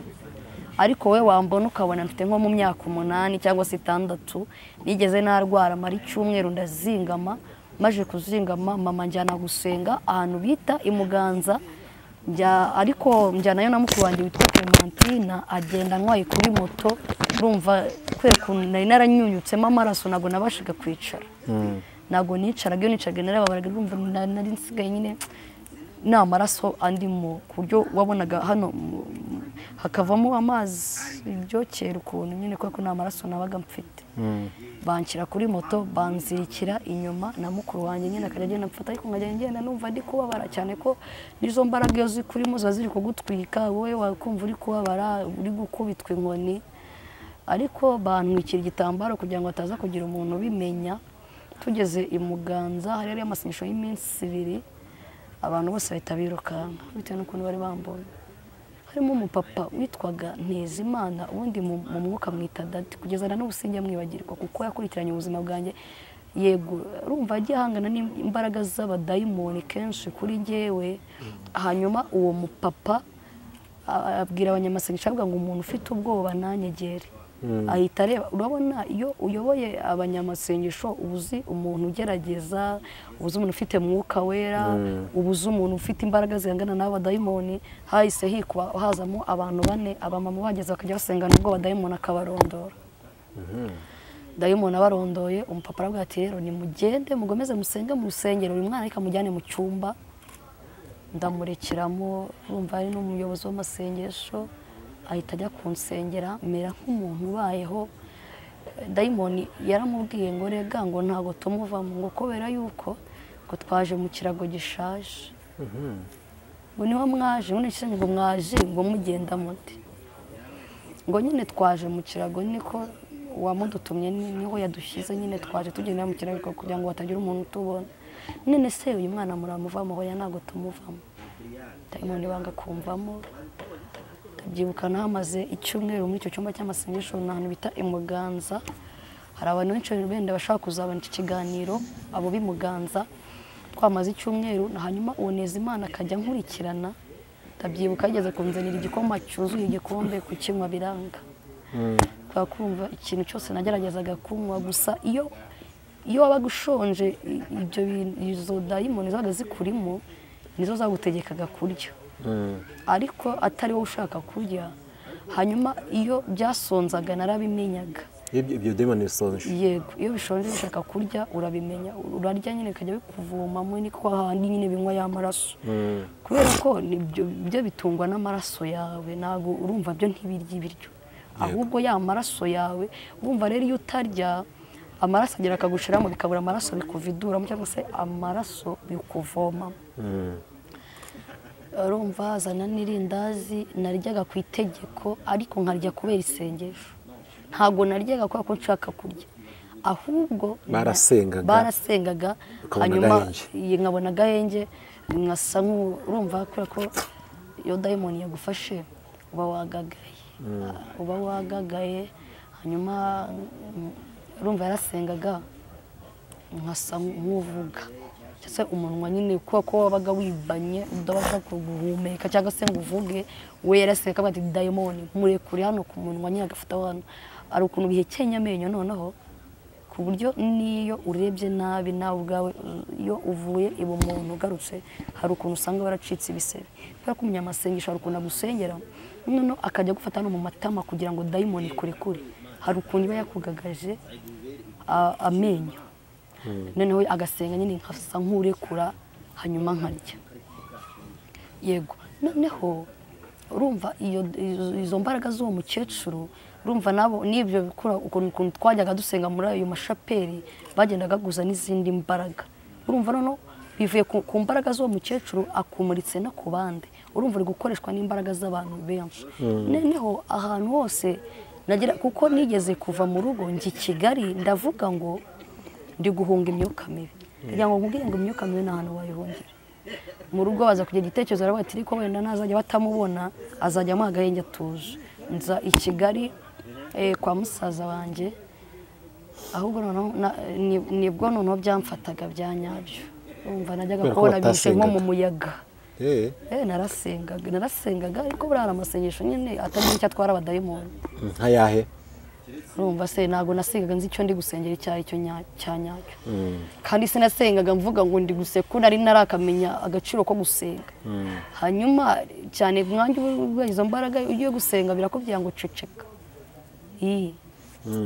ariko we wambona ukabona mfite nko mu myaka 8 cyangwa 6 nigeze narwara mari cyumweru ndazingama maje kuzingama mama njyana gusenga ahantu bita imuganza ariko njyanayo na mukuru wanjye witwa Clementina agenda ntwaye kuri moto urumva kwereka nari naranyunyutsemo amaraso nago nabashiga kwicara nago nicaraga iyo nicaraga narababaraga urumva nari nsigaye nyine n'amaraso andimo kuryo wabonaga hano hakavamo amazi ibyokera ukuntu nyine kuko n'amaraso nabaga mfite banshyira kuri moto banzirikira inyuma na mukuru wanjye nyine akajya mfata ariko nkajya ngenda numva ndi kubabara cyane ko nizo mbaraga iyo zikurimo ziri kugutwika wowe wakumva uri kubabara uri gukubitwa inkoni ariko bantwikira igitambaro kugira ngo ataza kugira umuntu ubimenya tugeze imuganza hari amasengesho y'iminsi 2 abantu bose bahita birukanka bitewe n'ukuntu bari bambonye harimo umupapa witwaga Ntezimana ubundi mu mwuka mwita Dati kugeza na n'ubusinge mwibagirwa kuko yakurikiranye ubuzima bwanjye yego urumva agiye hangana n'imbaraga z'abadayimoni kenshi kuri njyewe hanyuma uwo mupapa abwira abanyamasengesho avuga ngo umuntu ufite ubwoba nanyegere ahita areba. Urabona iyo uyoboye abanyamasengesho ubuzi umuntu ugerageza, ubuzi umuntu ufite mwuka wera, ubuzi umuntu ufite imbaraga zihangana n'abadayimoni, hahise hikuba hazamo abantu 4 abamama bageze bakajya basengana ubwo abadayimoni akabarondora. Dayimoni abarondoye umupapa aravuga ati rero nimugende mugomeze musenge mu rusengero, uyu mwana ariko mujyane mu cyumba ndamurekeramo. Urumva ari n'umuyobozi w'amasengesho, ahita ajya kunsengera mera nk'umuntu ubayeho. Dayimoni yaramubwiye ngo rega ngo ntago tumuvamo ngo kubera yuko ngo twaje mu kirago gishaje. Ngo niho mwaje ngo mwaje ngo mugenda muti ngo nyine twaje mu kirago niko wamudutumye niho yadushyize, nyine twaje tugenda mu kirago kugira ngo batagira umuntu utubona. None se uyu mwana muramuvamo? Hoya ntago tumuvamo. Dayimoni banga kumvamo. Byibukana hamaze icyumweru muri icyo cyumba cy'amasengesho n'ahantu bita Imuganza. Hari abantu benshi bende bashaka kuzabona iki kiganiro, abo bimuganza. Twamaze icyumweru hanyuma Uwonezimana akajya nkurikirana. Ndabyibuka yageze kunzanira igikoma cyuzuye igikombe kukinywa biranga. Twakumva ikintu cyose nageragezaga kunywa, gusa iyo wabaga ushonje ibyo izo dayimoni zabaga zikurimo nizo zagutegekaga kurya. Ariko atari wowe ushaka kurya. Hanyuma iyo byasonzaga narabimenyaga. Ibyo dayimoni bisonje? Yego, iyo bishonje bishaka kurya urabimenya, urarya nyine kajya bikuvomamo, niko handi nyine binywa y'amaraso. Kubera ko ibyo bitungwa n'amaraso yawe, ntabwo urumva byo ntibirya ibiryo, ahubwo ya maraso yawe. Urumva rero iyo utarya amaraso agera akagushiramo, bikabura amaraso bikuviduramo cyangwa se amaraso bikuvomamo. Urumva azana n'irindazi naryaga ku itegeko, ariko nkarya kubera isengesho. Ntago naryaga kubera ko nshaka kurya, ahubwo barasengaga hanyuma nkabona agahenge nkasa urumva kubera ko iyo dayimoni yagufashe uba wagagaye. Hanyuma urumva yarasengaga nkasa nk'uvuga cyase umunwa nyine kuko wabaga wibanye udabaza kuguhumeka cyangwa se ngo uvuge. We yaraseka bati dayimoni murekure hano ku munwa nyine agafata hano. Ari ukuntu bihekenya amenyo noneho ku buryo niyo urebye nabi nawe ubwawe, iyo uvuye ibo umuntu ugarutse hari ukuntu usanga baracitse ibisebe. Kubera ko umunyamasengesho hari ukuntu agusengera noneho akajya gufata no mu matama kugira ngo dayimoni kurekure. Hari ukuntu iba yakugagaje amenyo, noneho agasenga nyine nkasa nk'urekura hanyuma nkarya. Yego, noneho urumva izo mbaraga z'uwo mukecuru, urumva nabo nibyo bikora ukuntu twajyaga dusenga muri ayo mashaperi bagendaga guza n'izindi mbaraga. Urumva noneho bivuye ku mbaraga z'uwo mukecuru akumuritse no ku bandi. Urumva uri gukoreshwa n'imbaraga z'abantu benshi. Noneho ahantu hose nagira, kuko nigeze kuva mu rugo njye Kigali ndavuga ngo ndi guhunga imyuka mibi, kugira ngo nkubwire ngo imyuka mibi n'ahantu wayihungira. Mu rugo baza kugira igitekerezo aravuga ati ariko wenda nazajya batamubona azajya mu agahenge atuje. Nza i Kigali kwa musaza wanjye, ahubwo nibwo noneho byamfataga bya nyabyo. Urumva najyaga kubona bishe nko mu muyaga. Narasengaga ariko burara amasengesho nyine atagira icyo atwara abadayimoni. Nkayahe? Urumva se ntago nasengaga nzi icyo ndi gusengera icyayi cyo cyanyacyo. Kandi sinasengaga mvuga ngo ndi gusekura, ari narakamenya agaciro ko gusenga. Hanyuma cyane mwanjye izo mbaraga ugiye gusenga birakubwira ngo ceceka.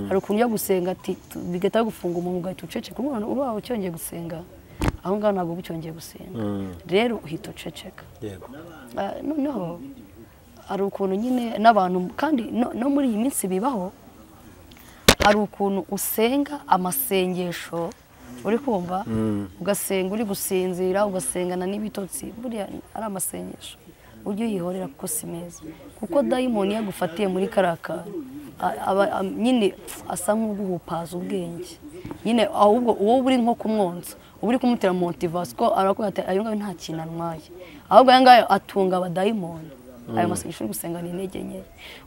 Hari ukuntu yo gusenga ati bigata gufunga umuntu ugahita uceceka. Urubaho cyongeye gusenga aho ngaho ntabwo bucyongeye gusenga, rero uhita uceceka. Noneho hari ukuntu nyine n'abantu kandi no muri iyi minsi bibaho, hari ukuntu usenga amasengesho uri kumva ugasenga uri gusinzira ugasengana n'ibitotsi. Buriya ari amasengesho ujye uyihorera kuko si meza, kuko dayimoni yagufatiye muri karaka nyine asa nk'uguhupaza ubwenge nyine, ahubwo wowe uri nko kumwonsa uri kumutera motivation ko arakora ati ayo ngayo nta kintu antwaye, ahubwo aya ngayo atunga abadayimoni. Ayo masengesho gusenga ni intege nke.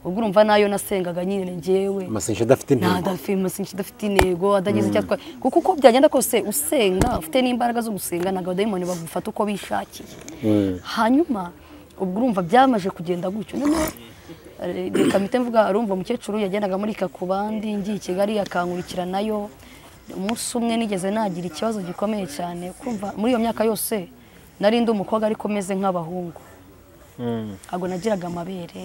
Ubwo urumva nayo nasengaga nyine ngewe amasengesho adafite intego, amasengesho adafite intego, adagize icyo atwaye, kuko uko byagenda kose usenga ufite n'imbaraga zo gusenga ntabwo abadayimoni bagufata uko bishakiye. Hanyuma ubwo urumva byamaje kugenda gutyo noneho reka mpite mvuga arumva umukecuru yagendaga amurika ku bandi ngiye i Kigali akankurikira nayo umunsi umwe nigeze nagira ikibazo gikomeye cyane kumva muri iyo myaka yose nari ndi umukobwa ariko meze nk'abahungu ntabwo nagiraga amabere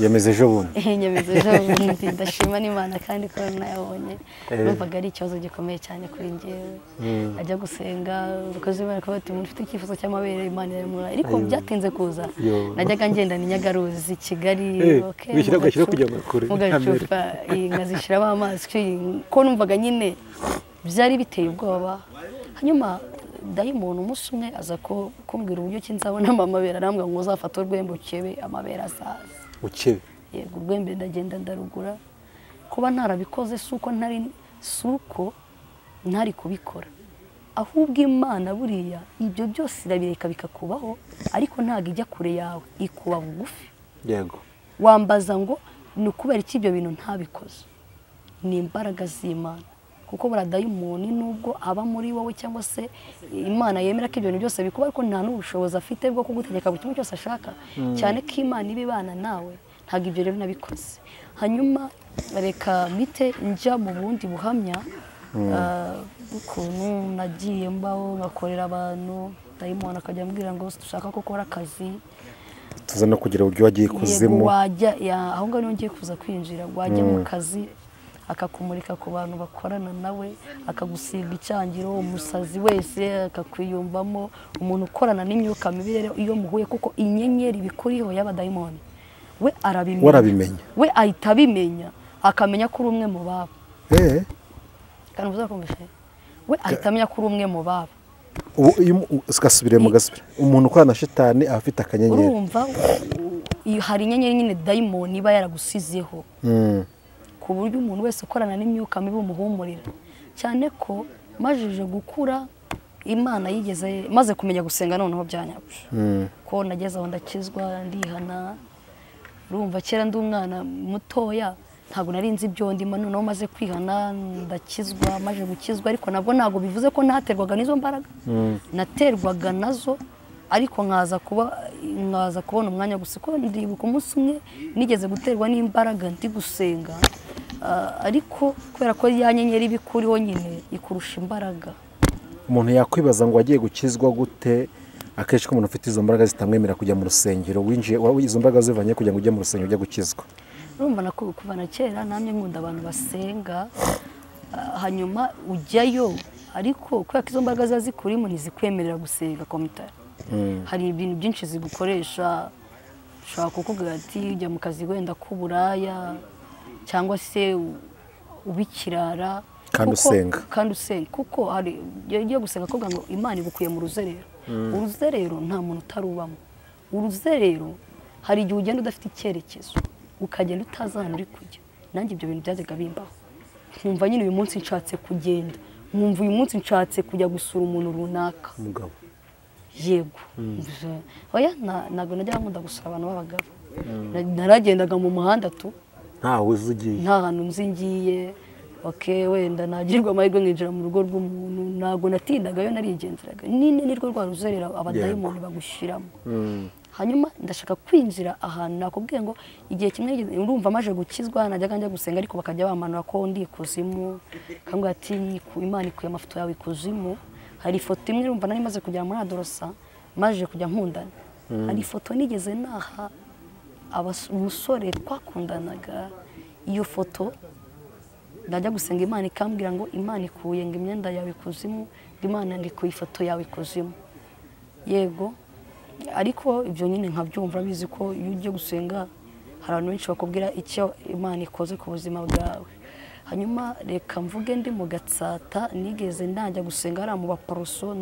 yameze ejo bundi nyameze ejo bundi ndashima n'Imana kandi ko nayabonye numvaga ari ikibazo gikomeye cyane kuri njyewe ajya gusenga ukoze Imana ko bati umuntu ufite icyifuzo cy'amabere Imana iramura ariko byatinze kuza najyaga ngenda ni Nyagaruzi Kigali bishyira kujya kure mugacupa nkazishiramo amazi ko numvaga nyine byari biteye ubwoba hanyuma dayimoni umunsi umwe aza kumbwira uburyo ki nzabona amabere arambwira ngo uzafata urwembe ukebe amabere azaza ukebe yego urwembe ndagenda ndarugura kuba ntarabikoze suko ntari kubikora ahubwo Imana buriya ibyo byose irabireka bikakubaho ariko ntago ijya kure yawe ikuba bugufi yego wambaza ngo ni ukubera iki ibyo bintu ntabikoze ni imbaraga z'Imana kuko baradayimoni nubwo aba muri wowe cyangwa se Imana yemera ko ibyo bintu byose bikuba ariko nta n'ubushobozi afite bwo kugutegeka buri kimwe cyose ashaka cyane ko Imana ibibana nawe ntabwo ibyo rero nabikoze hanyuma reka mite njya mu bundi buhamya ukuntu nagiye mbaho ngakorera abantu dayimoni akajya ambwira ngo dushaka ko ukora akazi tuza no kugira uburyo wagiye kuzimu wajya aho ngaho niho ngiye kuza kwinjira wajya mu kazi akakumurika ku bantu bakorana nawe akagusiga icyangiro umusazi wese akakwiyumvamo umuntu ukorana n'imyuka mibi rero iyo muhuye kuko inyenyeri bikuriho y'abadayimoni we arabimenya we ahita abimenya akamenya ko uri umwe mu babo kandi uzakumvishe we ahita amenya ko uri umwe mu babo ugasubire mu gasubire umuntu ukorana na shitani aba afite akanyenyeri urumva hari inyenyeri nyine dayimoni iba yaragusizeho ku buryo umuntu wese ukorana n'imyuka mibi umuhumurira cyane ko majije gukura Imana yigeze maze kumenya gusenga noneho byanyabuje ko nageze aho ndakizwa ndihana urumva kera ndi umwana mutoya ntabwo nari nzi ibyo ndimo noneho maze kwihana ndakizwa maje gukizwa ariko nabwo ntabwo bivuze ko naterwaga n'izo mbaraga naterwaga nazo ariko nkaza kubona umwanya gusa ko ndibuka umunsi umwe nigeze guterwa n'imbaraga ndi gusenga ariko kubera ko ya nyenyeri bikuriho nyine ikurusha imbaraga umuntu yakwibaza ngo agiye gukizwa gute akenshi ko umuntu ufite izo mbaraga zitamwemera kujya mu rusengero winjiye izo mbaraga zivanye kugira ngo ujye mu rusengero ujye gukizwa urumva kuva na kera namwe nkunda abantu basenga hanyuma ujyayo ariko kubera ko izo mbaraga ziba zikurimo ntizikwemerera gusenga komitari hari ibintu byinshi zigukoresha ushobora kukubwira ati ujya mu kazi wenda k'uburaya cyangwa se ubikirara kandi usenga kuko hari iyo gusenga kuvuga ngo Imana igukuye mu ruzerero uruzerero nta muntu utarubamo uruzerero hari igihe ugenda udafite icyerekezo ukagenda utazi ahantu uri kujya nanjye ibyo bintu byajyaga bimbaho nkumva nyine uyu munsi nshatse kugenda nkumva uyu munsi nshatse kujya gusura umuntu runaka umugabo yego oya ntabwo najyaga nkunda gusura abantu b'abagabo naragendaga mu muhanda ntawe uzigiye nta hantu nzingiye wenda nagirirwa amahirwe nkinjira mu rugo rw'umuntu ntabwo natindagayo narigenderaga nirwo rwa ruzerera abadayimoni bagushyiramo hanyuma ndashaka kwinjira ahantu nakubwiye ngo igihe kimwe urumva maje gukizwa najyaga njya gusenga ariko bakajya bamanura ko ndi ikuzimu kambwira ati Imana ikuye amafoto yawe ikuzimu hari ifoto imwe urumva nari maze kugera muri Adorosa maje kujya nkundana hari ifoto nigeze naha umusore twakundanaga iyo foto ndajya gusenga Imana ikambwira ngo Imana ikuye ngo imyenda yawe ikuzimu Imana ngo ikuye ifoto yawe ikuzimu yego ariko ibyo nyine nkabyumva bizi ko iyo ugiye gusenga hari abantu benshi bakubwira icyo Imana ikoze ku buzima bwawe hanyuma reka mvuge ndi mu Gatsata nigeze ndajya gusenga ari mu baporoso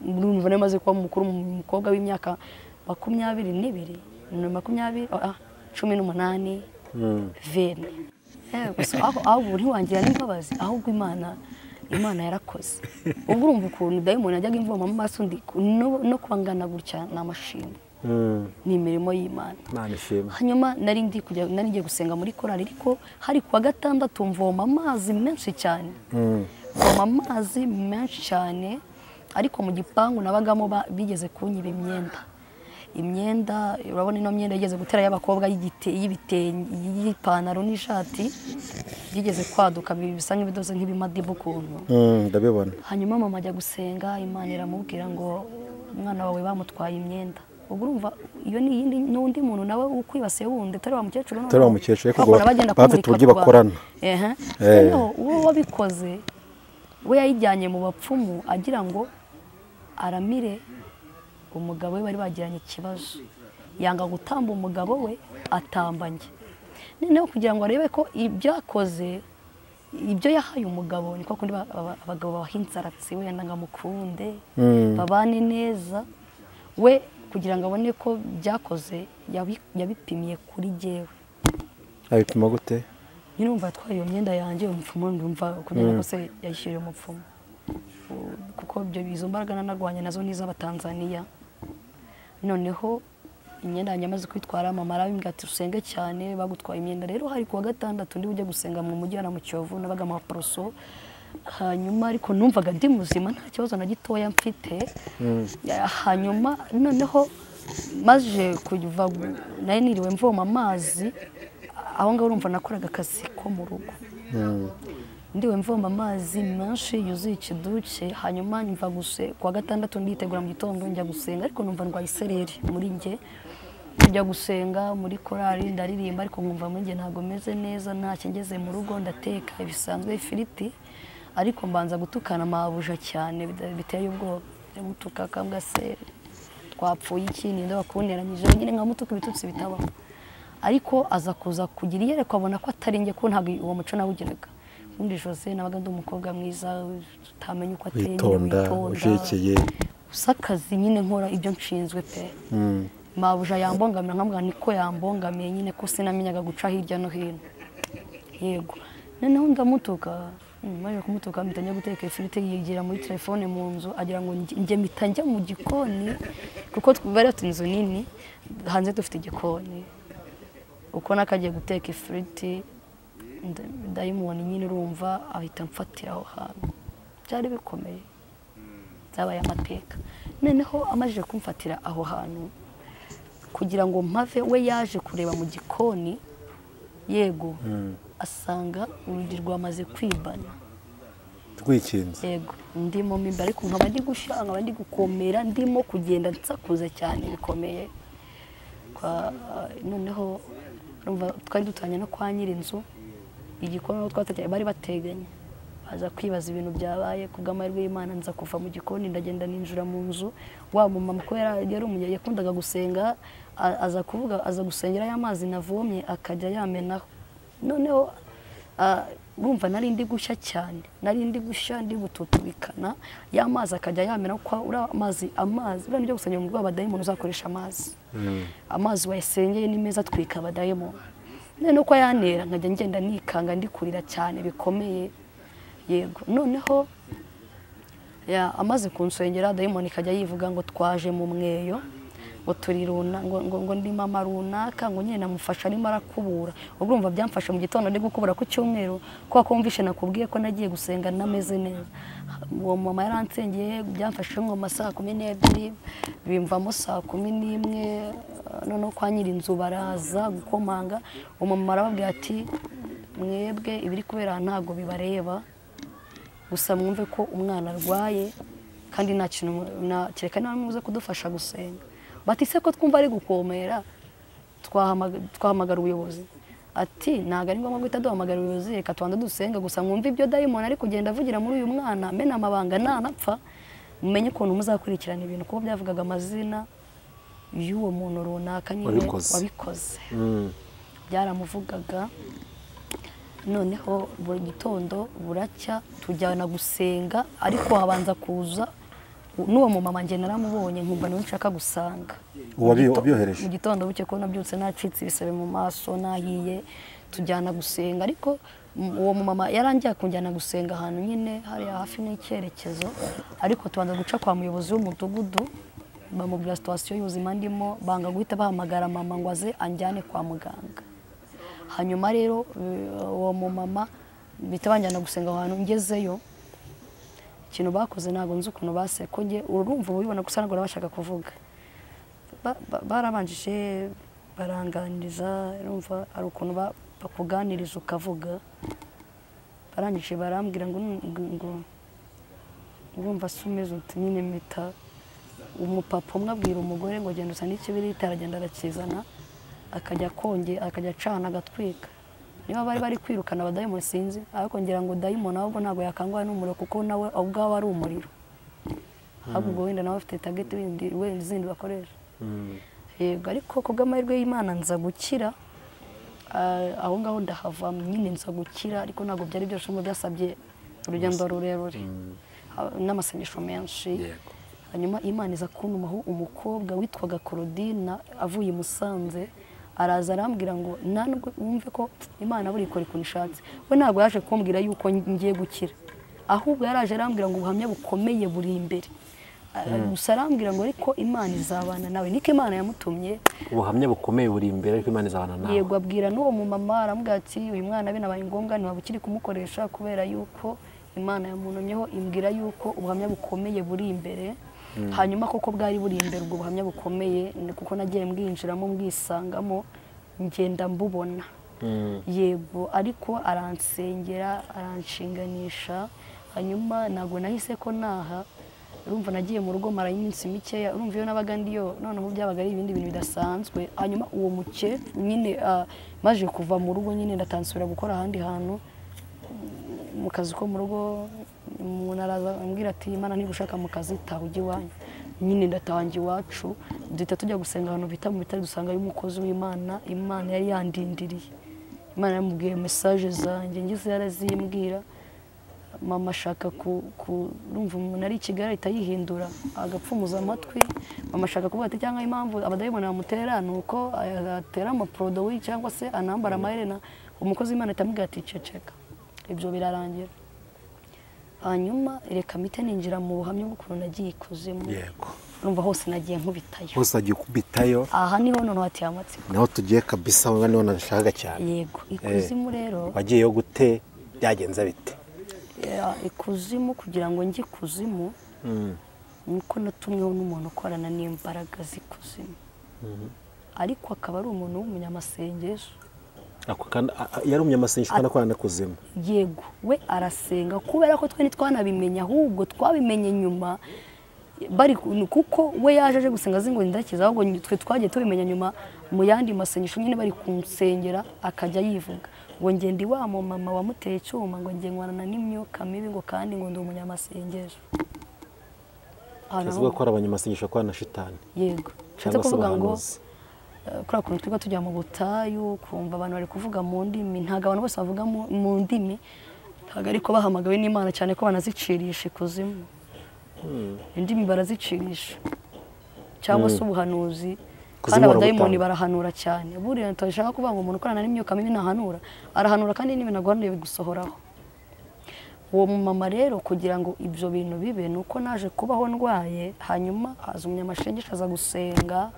numva namaze kuba mukuru umukobwa w'imyaka 22 18 vene gusa aho ntiwangira n'imbabazi ahubwo Imana yarakoze ubwo urumva ukuntu dayimoni yajyaga imvoma mu maso ndi no kubangana gutya n'amashimwe ni imirimo y'Imana hanyuma nari ngiye gusenga muri korali ariko hari kuwa gatandatu mvoma amazi menshi cyane ariko mu gipangu nabagamo bigeze kunyiba imyenda imyenda urabona ino myenda igeze gutera y'abakobwa y'ipantaro n'ishati yigeze kwaduka bisa nk'ibidoze nk'ibimadibu ukuntu ndabibona. hanyuma mama ajya gusenga Imana iramubwira ngo umwana wawe bamutwaye imyenda. ubwo urumva iyo ni iyindi n'undi muntu nawe ukwibasiye wundi utari wa mukecuru ariko bafite uburyo bakorana. uwo wabikoze we yayijyanye mu bapfumu agira ngo aramire umugabo we bari bagiranye ikibazo, yanga gutamba umugabo we atambanye. noneho kugira ngo arebe ko ibyakoze ibyo yahaye umugabo niko kundi abagabo bahinzaratsi wenda ngamukunde babane neza, we kugira ngo abone ko byakoze yabipimiye kuri jewe. abipima gute? nyine umva twaye iyo myenda yanjye umupfumu ndumva kugira ngo se yayishyiriye umupfumu, kuko ibyo bizo mbaraga nanarwanya nazo n'iz'Abatanzania. noneho imyenda yanjye amaze kwitwara mama arabimbwira ati usenge cyane bagutwaye imyenda. rero hari kuwa gatandatu ndi bujye gusenga mu mujyi na mu Kiyovu nabaga mu Poroso, hanyuma ariko numvaga ndi muzima nta kibazo na gitoya mfite. hanyuma noneho maje kuva nayo niriwe mvoma amazi aho ngaho urumva nakoraga akazi ko mu rugo, ndiwe mvoma amazi menshi yuzuye ikiduke. hanyuma nyumva kuwa gatandatu nditegura mu gitondo njya gusenga, ariko numva ndwaye isereri muri njye. njya gusenga muri korali ndaririmba, ariko nkumva muri njye ntabwo meze neza. ntacyo ngeze mu rugo ndateka ibisanzwe ifiriti, ariko mbanza gutukana mabuja cyane biteye ubwoba. gutuka akambwa se twapfuye iki ninde wakunteranyije, nyine nkamutuka ibitutsi bitabaho. ariko aza kuza kugira iyerekwa abona ko atari njye, ko ntabwo uwo muco nawugiraga. ubundi Jose nabaga ndi umukobwa mwiza utamenya uko ateye, witonda ujekeye, gusa akazi nyine nkora ibyo nshinzwe pe. mabuja yambongamira nkamubwira niko yambongamiye nyine ko sinamenyaga guca hirya no hino. yego noneho ndamutuka, maze kumutuka mpita njya guteka ifiriti, yigira muri telefone mu nzu agira ngo njye mpita njya mu gikoni, kuko bari bafite inzu nini hanze dufite igikoni. uko nakagiye guteka ifiriti dayimoni nyine urumva ahita mfatira aho hantu. byari bikomeye, byabaye amateka. noneho amajije kumfatira aho hantu kugira ngo mpave, we yaje kureba mu gikoni, yego asanga urugi rwamaze kwibana rwikinze. yego ndimo mimba, ariko nkaba ndi gushya, nkaba ndi gukomera, ndimo kugenda nsakuza cyane bikomeye. noneho twari dutanye no kwa nyir'inzu, igikoni aho twateganye bari bateganye, baza kwibaza ibintu byabaye. kubw'amahirwe y'Imana nza kuva mu gikoni ndagenda ninjira mu nzu. wa mumama ko yari umuye yakundaga gusenga, aza gusengera y'amazi navomye akajya yamenaho. noneho urumva nari ndi gushya cyane, nari ndi gushya ndi gututubikana, y'amazi akajya yamenaho. kwa amazi uriya nibyo gusengera mu rw'abadayimoni uzakoresha amazi. amazi wayasengeye ni meza atwika abadayimoni. noneho ko yantera nkajya ngenda nikanga ndikurira cyane bikomeye. yego noneho amaze kunsengera dayimoni ikajya yivuga ngo twaje mu mweyo, ngo turi ngo ndi mama runaka, ngo nyine namufasha arimo arakubura. ubwo urumva byamfashe mu gitondo ndi gukubura ku cyumweru, kuko kumvishe nakubwiye ko nagiye gusenga nameze neza. uwo mama yaransengeye, byamfashe nko saa 12 bimvamo saa 11. noneho kwa nyir'inzu baraza gukomanga, uwo mama arababwira ati mwebwe ibiri kubera ntago bibareba, gusa mwumve ko umwana arwaye kandi nta kintu kereka niba muze kudufasha gusenga. bati se ko twumva ari gukomera twahamagara ubuyobozi. ati ntago ari ngombwa guhita duhamagara ubuyobozi, reka tubanza dusenga gusa mwumve ibyo dayimoni ari kugenda avugira muri uyu mwana, mena amabanga nanapfa mumenye ukuntu muzakurikirana ibintu, kuko byavugaga amazina y'uwo muntu runaka nyine wabikoze. byaramuvugaga. noneho buri gitondo buracya tujyana gusenga, ariko habanza kuza n'uwo mumama njye naramubonye nkumva niwe nshaka gusanga. wabyohereje mu gitondo buke ko nabyutse nacitse ibisebe mu maso nahiye, tujyana gusenga. ariko uwo mumama yarangiye kunjyana gusenga ahantu nyine hari hafi n'icyerekezo, ariko tubanza guca kwa muyobozi w'umudugudu, bamubwira situation y'ubuzima ndimo, banga guhita bahamagara mama ngo aze anjyane kwa muganga. hanyuma rero uwo mumama bita banjyana gusenga ahantu. ngezeyo ikintu bakoze ntabwo nzi ukuntu basekonye, urumva ubibona gusa ntabwo bashaka kuvuga. barabanjije baranganiriza urumva ari ukuntu bakuganiriza ukavuga barangije barambwira ngo urumva se umeze uti nyine mpita umupapa umwe abwira umugore ngo genda usane ikibiriti aragenda arakizana akajya akajya acana agatwika niba bari kwirukana abadayimoni sinzi ariko ngira ngo dayimoni ahubwo ntabwo yakangwa n'umuriro kuko nawe ubwawe ari umuriro ahubwo wenda nawe afite target zindi bakoresha yego ariko kubw'amahirwe y'Imana nza gukira aho ngaho ndahava nyine nza gukira ariko ntabwo byari byose ngo byasabye urugendo rurerure n'amasengesho menshi hanyuma Imana iza kuntumaho umukobwa witwaga Claudine avuye Musanze araza arambwira ngo nanubwo wumve ko Imana buri ikora ikuntu ishatse we ntabwo yaje kumbwira yuko ngiye gukira ahubwo yaraje arambwira ngo ubuhamya bukomeye buri imbere gusa arambwira ngo ariko Imana izabana nawe niko Imana yamutumye ubuhamya bukomeye buri imbere ariko Imana izabana nawe yego abwira n'uwo mu mama arambwira ati uyu mwana binabaye ngombwa ntiwabukiri kumukoresha kubera yuko Imana yamunonyeho imbwira yuko ubuhamya bukomeye buri imbere hanyuma koko bwari buri imbere ubwo buhamya bukomeye kuko nagiye mbwinjiramo mbwisangamo ngenda mbubona yego ariko aransengera aranshinganisha hanyuma ntabwo nahise ko naha urumva nagiye mu rugo mara iminsi mikeya urumva iyo nabaga ndiyo noneho byabaga ari ibindi bintu bidasanzwe hanyuma uwo muke nyine maje kuva mu rugo nyine ndatansubira gukora ahandi hantu mu kazi ko mu rugo umuntu araza ambwira ati Imana ntigushaka mu kazi taha ujye iwanyu nyine ndatangiye iwacu duhita tujya gusenga ahantu bita mu bitaro dusanga y'umukozi w'Imana Imana yari yandindiriye Imana yamubwiye message zanjye ngize yarazimbwira mama ashaka urumva umuntu ari Kigali ahita yihindura agapfumuza amatwi mama ashaka kuvuga ati cyangwa impamvu abadayimoni bamutera nuko atera amaproduit cyangwa se anambara amaherena umukozi w'Imana atamubwira ati ceceka ibyo birarangira hanyuma reka mite ninjira mu buhamya bw'ukuntu nagiye ikuzimu yego urumva hose nagiye nkubitayo hose agiye kubitayo aha niho none hatiye amatsiko naho tugiye kabisa ngo niho nashaka cyane yego ikuzimu rero wagiyeyo gute byagenze bite ikuzimu kugira ngo njye ikuzimu nuko natumweho n'umuntu ukorana n'imbaraga z'ikuzimu ariko akaba ari umuntu w'umunyamasengesho yari umunyamasengesho kandi akorana kuzimu yego we arasenga kubera ko twe ntitwanabimenya ahubwo twabimenye nyuma bari kuko we yaje aje gusenga zingo ndakiza ahubwo twe twagiye tubimenya nyuma mu yandi masengesho nyine bari kunsengera akajya yivuga ngo ngende wa mama wamuteye cyuma ngo nge ngwana n'imyuka mibi ngo kandi ngo ndi umunyamasengesho avuga ko ari abanyamasengesho kwa na shitani yego cyangwa kuvuga ngo kuri akuntu twiga tujya mu butayu kumva abantu bari kuvuga mu ndimi ntago abantu bose bavuga mu ndimi ntago ariko bahamagawe n'Imana cyane ko banazicirisha ikuzimu indimi barazicisha cyangwa se ubuhanuzi kandi abadayimoni barahanura cyane buriya tutashaka kuvuga ngo umuntu ukorana n'imyuka mibi nahanura arahanura kandi n'ibintu agomba gusohoraho uwo mama rero kugira ngo ibyo bintu bibe nuko naje kubaho ndwaye hanyuma haza umunyamashengesho aza gusenga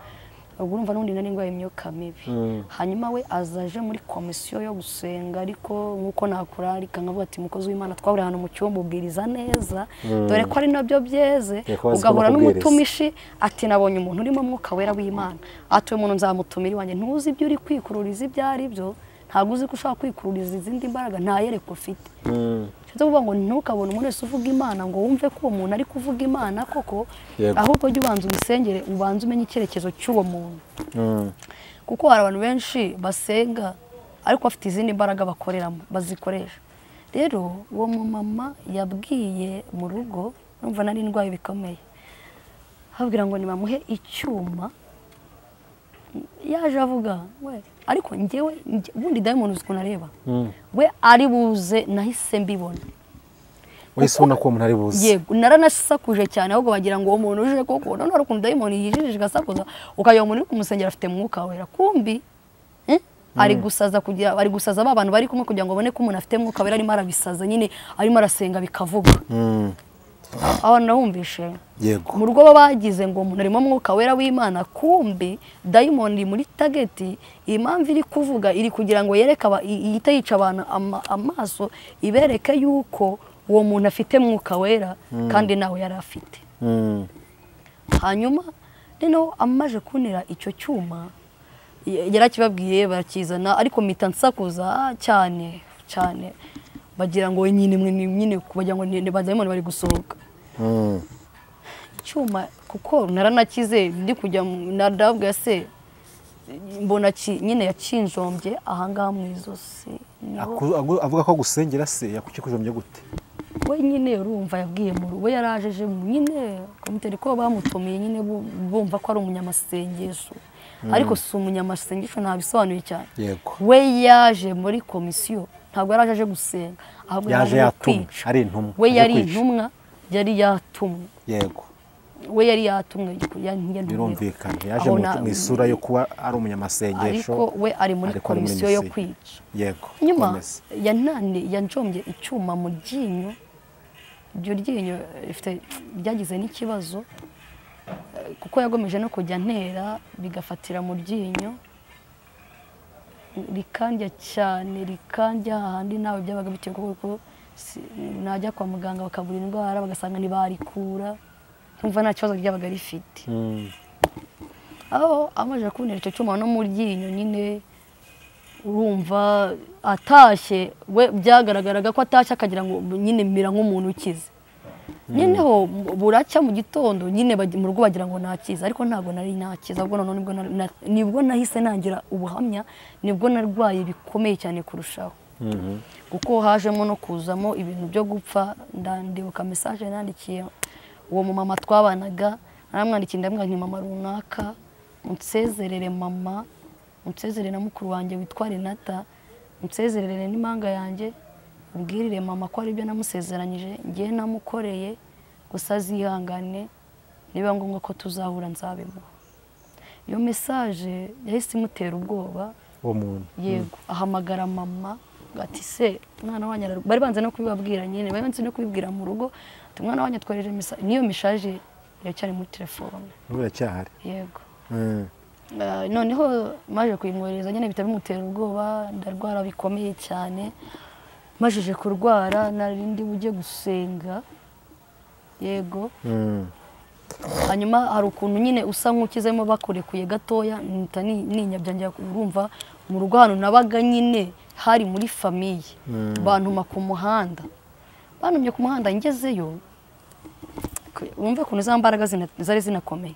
urumva n'undi nari ndwaye imyuka mibi hanyuma we azaje muri komisiyo yo gusenga ariko nkuko nakurarika nkavuga ati mukozi w'Imana twabura hano mu cyumba ubwiriza neza dore ko ari nabyo byeze ugahura n'umutumishi ati nabonye umuntu urimo mwuka wera w'Imana atuye umuntu nzamutumira iwanjye ntuzi ibyo uri kwikururiza ibyo ari byo ntabwo uzi ko ushaka kwikururiza izindi mbaraga nta yereko ufite cyo kuvuga ngo ntukabone umuntu wese uvuga Imana ngo wumve ko uwo muntu ari kuvuga Imana koko ahubwo jya ubanza umusengere ubanza umenye icyerekezo cy'uwo muntu kuko hari abantu benshi basenga ariko bafite izindi mbaraga bakoreramo bazikoresha rero uwo mumama yabwiye mu rugo numva nari ndwaye bikomeye habwira ngo nibamuhe icyuma yaje avuga we ariko njyewe ubundi dayimoni uzi ukuntu areba we ari buze nahise mbibona wese ubona ko umuntu ari buze yego naranasakuje cyane ahubwo bagira ngo uwo muntu uje koko none ari ukuntu dayimoni yijijije gasakuza ukajya umuntu uri kumusengera afite mwuka wera kumbi ari gusaza kugira bari gusaza abantu bari kumwe kugira ngo babone ko umuntu afite mwuka wera arimo arabisaza nyine arimo arasenga bikavuga abantu nahumvishe yego mu rugo bagize ngo umuntu arimo mwuka wera w'Imana kumbi dayimoni muri tageti impamvu iri kuvuga iri kugira ngo yereka ihita yica abantu amaso ibereke yuko uwo muntu afite mwuka wera kandi nawe yari afite hanyuma noneho amaje kunira icyo cyuma yarakibabwiye barakizana ariko mpita nsakuza cyane cyane bagira ngo nyine kubagira ngo bazayimone bari gusohoka icyuma kuko naranakize ndi kujya narabwa se mbona nyine yacinjombye ahangaha mu izosi avuga ko gusengera se yakukikujombye gute we nyine urumva yabwiye mu rugo yarajeje nyine komite ko bamutomeye nyine bumva ko ari umunyamasengesho ariko si umunyamasengesho ntabisobanuye cyane we yaje muri komisiyo ntabwo yaraje gusenga ahubwo yaje kwica ari intumwa we yari intumwa yari yatumwe yego we yari yatumwe birumvikana yaje mu isura yo kuba ari umunyamasengesho ariko we ari muri komisiyo yo kwica yego nyuma yanjombye icyuma mu ryinyo iryo ryinyo ryagize n'ikibazo kuko yagomeje no kujya ntera bigafatira mu ryinyo rikandya cyane rikandya hahandi nawe byabaga bitewe kuko najya kwa muganga bakabura indwara bagasanga ntibarikura nkumva nta kibazo ryabaga rifite aho amaze kubonera icyo cyuma no mu ryinyo nyine urumva atashye we byagaragaraga ko atashye akagira ngo nyine mira nk'umuntu ukize nyeneho buracya mu gitondo nyine mu rugo bagira ngo nakize ariko ntabwo nari nakize ahubwo nibwo nahise nangira ubuhamya nibwo narwaye bikomeye cyane kurushaho kuko hajemo no kuzamo ibintu byo gupfa ndibuka message nandikiye uwo mumama twabanaga naramwandikiye ndamwira mama runaka unsezerere mama unsezerere na mukuru wanjye witwa Renata unsezerere n'impanga yanjye ubwirire mama ko ari byo namusezeranyije ngiye namukoreye gusa azihangane niba ngombwa ko tuzahura nzabemo iyo message yahise imutera ubwoba uwo muntu yego ahamagara mama ati se mwana wanyu bari banze no kubibabwira nyine bari banze no kubibwira mu rugo ati mwana wanyu twohereje message niyo message yacyari muri telefone uracyahari yego noneho maje kuyimwohereza nyine bitari bimutera ubwoba ndarwara bikomeye cyane majije kurwara narindi bujye gusenga yego hanyuma hari ukuntu nyine usa nk'ukizemo bakurekuye gatoya nita ninyabya njya urumva mu rugo hano nabaga nyine hari muri famiye bantuma ku muhanda bantumye ku muhanda ngezeyo urumva ukuntu za mbaraga zari zinakomeye